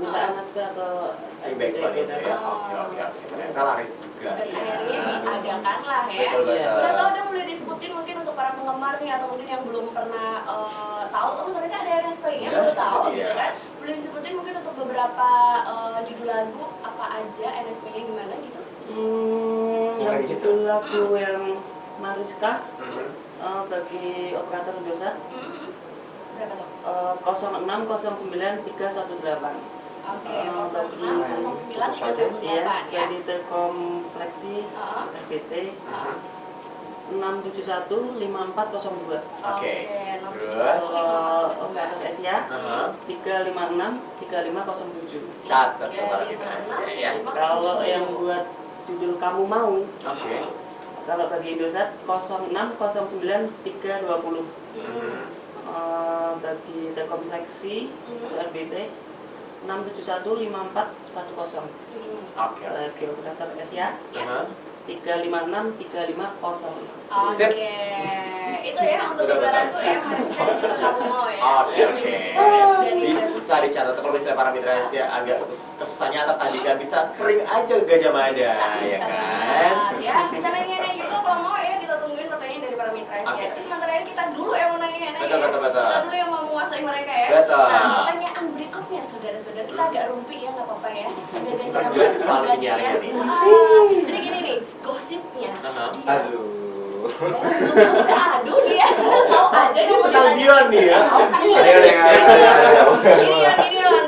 Minta NSP atau Ringbacker gitu ya. Oke. Ternyata laris juga. Akhirnya diadakan lah ya. Betul. Kita tahu dong, boleh disebutin mungkin untuk para penggemar nih atau mungkin yang belum pernah tahu, ternyata ada NSP-nya, baru tahu gitu kan. Boleh disebutin mungkin untuk beberapa judul lagu apa aja, NSP-nya gimana gitu? Yang judul lagu yang Mariska bagi operator Indosat berapa tuh? 06093118. Oke, 06093118 ya. Jadi Telkomfleksi RBT 6715402. Oke. Terus operator Asia 3563507. Catat kepala kita ya. Kalau yang buat judul Kamu Mau, kalau bagi Indosat 0609320. Bagi Telkomfleksi RBT 6715410. Oke. Bagi operator Asia 3563505. Oke, itu ya untuk lagu ya Mariska dan juga Kamu Mau ya. Oke. Bisa dicatat kalau misalnya para mitra Asia agak kesusahannya atau tadi nggak bisa, kering aja Gajah Mada ya kan. Ya, bisa nanya-nanya juga kalau mau ya, kita tungguin pertanyaan dari para mitra Asia. Tapi sementara ini kita dulu yang mau nanya-nanya. Betul. Kita dulu yang mau menguasai mereka ya. Betul. Nah, pertanyaan berikutnya saudara-saudara, kita agak rumpi ya, nggak apa-apa ya. Agak gosip soal penyiaran ini. Jadi gini nih, gosipnya. Aduh. Udah aduh dia, tahu aja dong. Ketagihan nih ya. Gini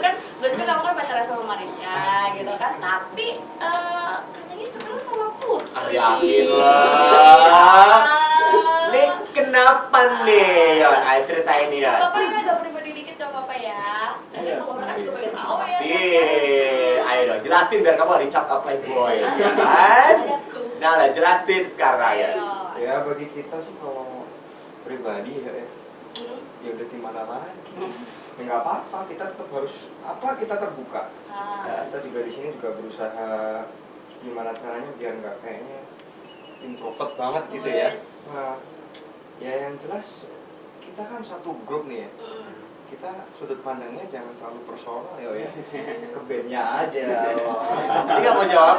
kan, gosipnya kamu kan pacaran sama Mariska gitu kan, tapi katanya sebenarnya sama Putri. Yakin lah. Nih kenapa nih? Yon, ayo ceritain ya. Bapak ini agak pribadi dikit gak apa-apa ya. Nanti penggemar kan juga pengen tahu ya. Pasti. Ayo dong, jelasin biar kamu dicap playboy, kan? Nah lah, jelasin sekarang ya. Ya bagi kita sih kalau pribadi ya udah gimana lagi. Ya nggak apa-apa, kita tetap harus kita terbuka. Kita juga di sini juga berusaha gimana caranya biar nggak kayaknya introvert banget gitu ya. Nah, ya yang jelas kita kan satu grup nih ya. Kita sudut pandangnya jangan terlalu personal ya, ke bandnya aja. Ini nggak mau jawab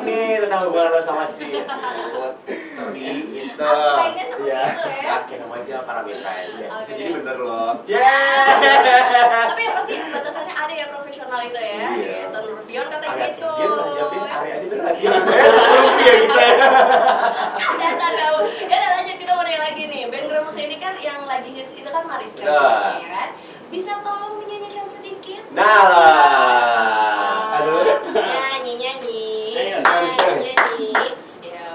nih, tentang hubungan lo sama si Putri itu. Yakin mau jawab para mitra ya. Jadi bener loh. Tapi yang pasti batasannya ada ya, profesional itu ya. Gitu. Dion katanya gitu. Dia lah jawabin hari aja dulu lagi. Dasar tahu. Ya udah lanjut, kita mau nanya lagi nih. Band Gramosa ini kan yang lagi hits itu kan Mariska, ya kan? Bisa tolong menyanyikan sedikit? Nah lah. Aduh. Nyanyi.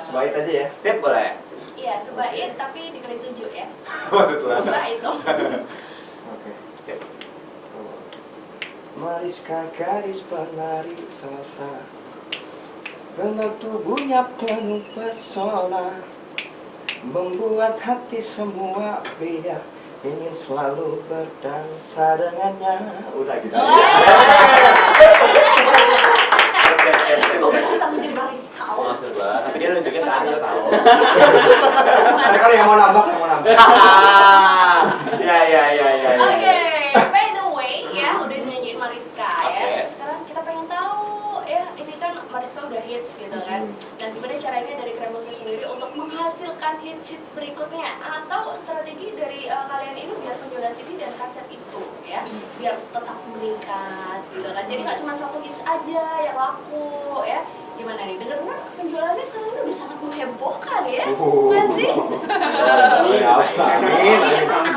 Sebaik aja ya. Sip boleh. Iya, sebaik tapi dikali 7 ya. Maksudnya. Sebaik dong. Oke. Sip. Mariska gadis penari salsa, bentuk tubuhnya penuh pesona, membuat hati semua pria ingin selalu berdansa dengannya. Udah gitu. Gue merasa menjadi Mariska. Maksud gua, tapi dia nunjukin ke Aryo tahu. Mereka yang mau nambah, Ya. Oke, by the way ya, udah dinyanyiin Mariska ya. Sekarang kita pengen tahu plannya dari Kremuse sendiri untuk menghasilkan hits berikutnya, atau strategi dari kalian ini biar penjualan CD dan kaset itu ya biar tetap meningkat gitu kan? Jadi nggak cuma satu hits aja yang laku ya. Gimana nih? Dengar-dengar penjualannya sekarang ini udah sangat menghebohkan ya? Nggak sih?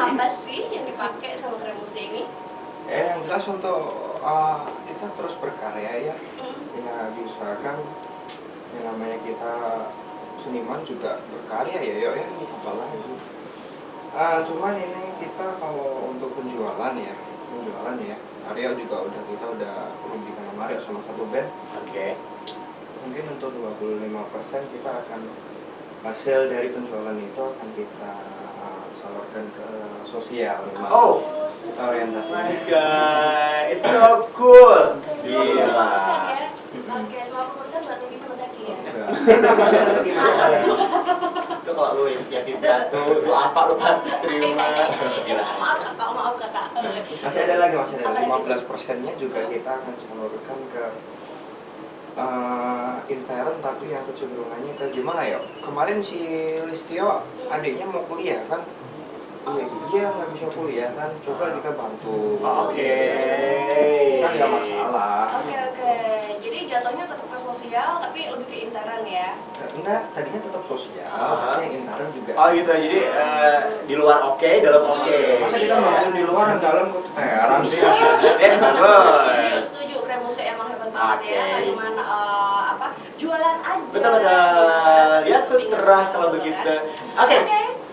Apa sih yang dipakai sama Kremuse ini? Yang jelas untuk kita terus berkarya ya. Ya diusahakan yang namanya kita seniman juga berkarya ya apalagi. Cuman ini kita kalau untuk penjualan ya Arya juga kita udah bikin sama Arya sama satu band. Oke. Mungkin untuk 25% kita akan hasil dari penjualan itu akan kita salurkan ke sosial. Oh, kita orientasi. My God, it's so cool. Gila. Oke, 50% buat Nugi sama Zaki ya? Itu kalau lu yakin jatuh, lu apa lu terima. Maaf kakak. Masih ada lagi 15%-nya juga kita akan salurkan ke intern, tapi yang kecenderungannya ke gimana ya? Kemarin si Listio adiknya mau kuliah kan? Iya nggak bisa kuliah kan? Coba kita bantu. Oke. Kan nggak masalah. Oke. Jadi jatuhnya tetap ke sosial, tapi lebih ke intern ya? Enggak, tadinya tetap sosial, tapi yang intern juga. Oh gitu, jadi di luar oke, dalam oke. Masa kita bantu di luar dan dalam ke teran sih? Bagus. Setuju, Kremuse emang hebat banget ya, nggak cuma jualan aja. Betul. Ya seterah kalau begitu. Oke.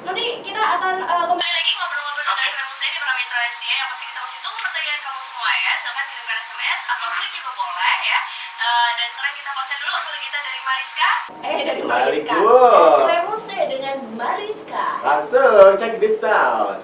Nanti kita akan kembali lagi ngobrol-ngobrol dengan Kremuse di Para Mitra Asia. Yang pasti kita masih tunggu pertanyaan kamu semua ya. Silahkan kirimkan SMS atau tweet juga boleh ya. Dan sekarang kita konsen dulu soal kita dari Mariska. Dari Mariska. Kremuse dengan Mariska. Langsung check this out.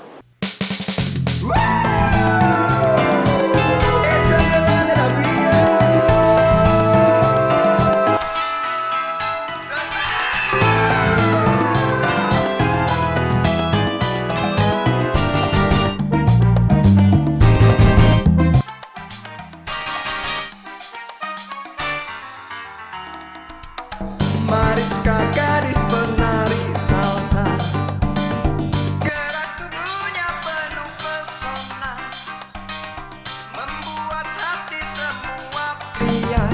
Mariska gadis penari salsa, gerak tubuhnya penuh pesona, membuat hati semua pria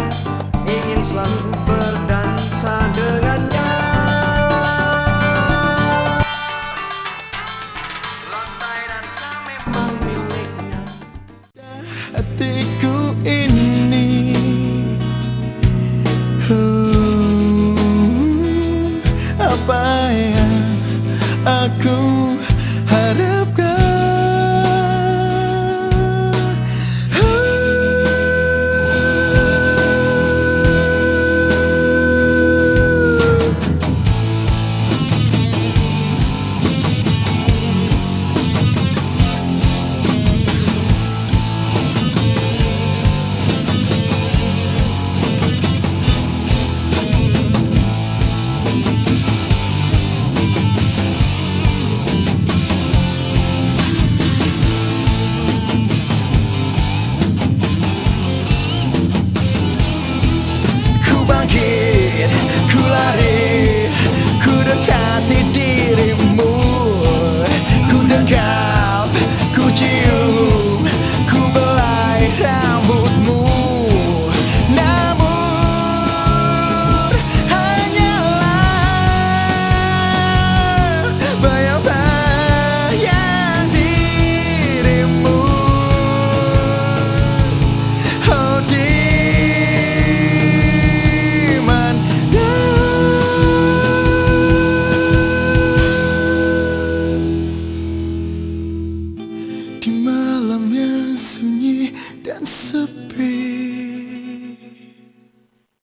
ingin selalu berdansa dengannya. Lantai dansa memang miliknya. Hatiku ini apa yang aku harapkan. Ku lari, ku dekati dirimu, ku dekat, ku cium, ku belai rambutmu. Namun hanyalah bayang-bayang dirimu. Oh, di malam yang sunyi dan sepi.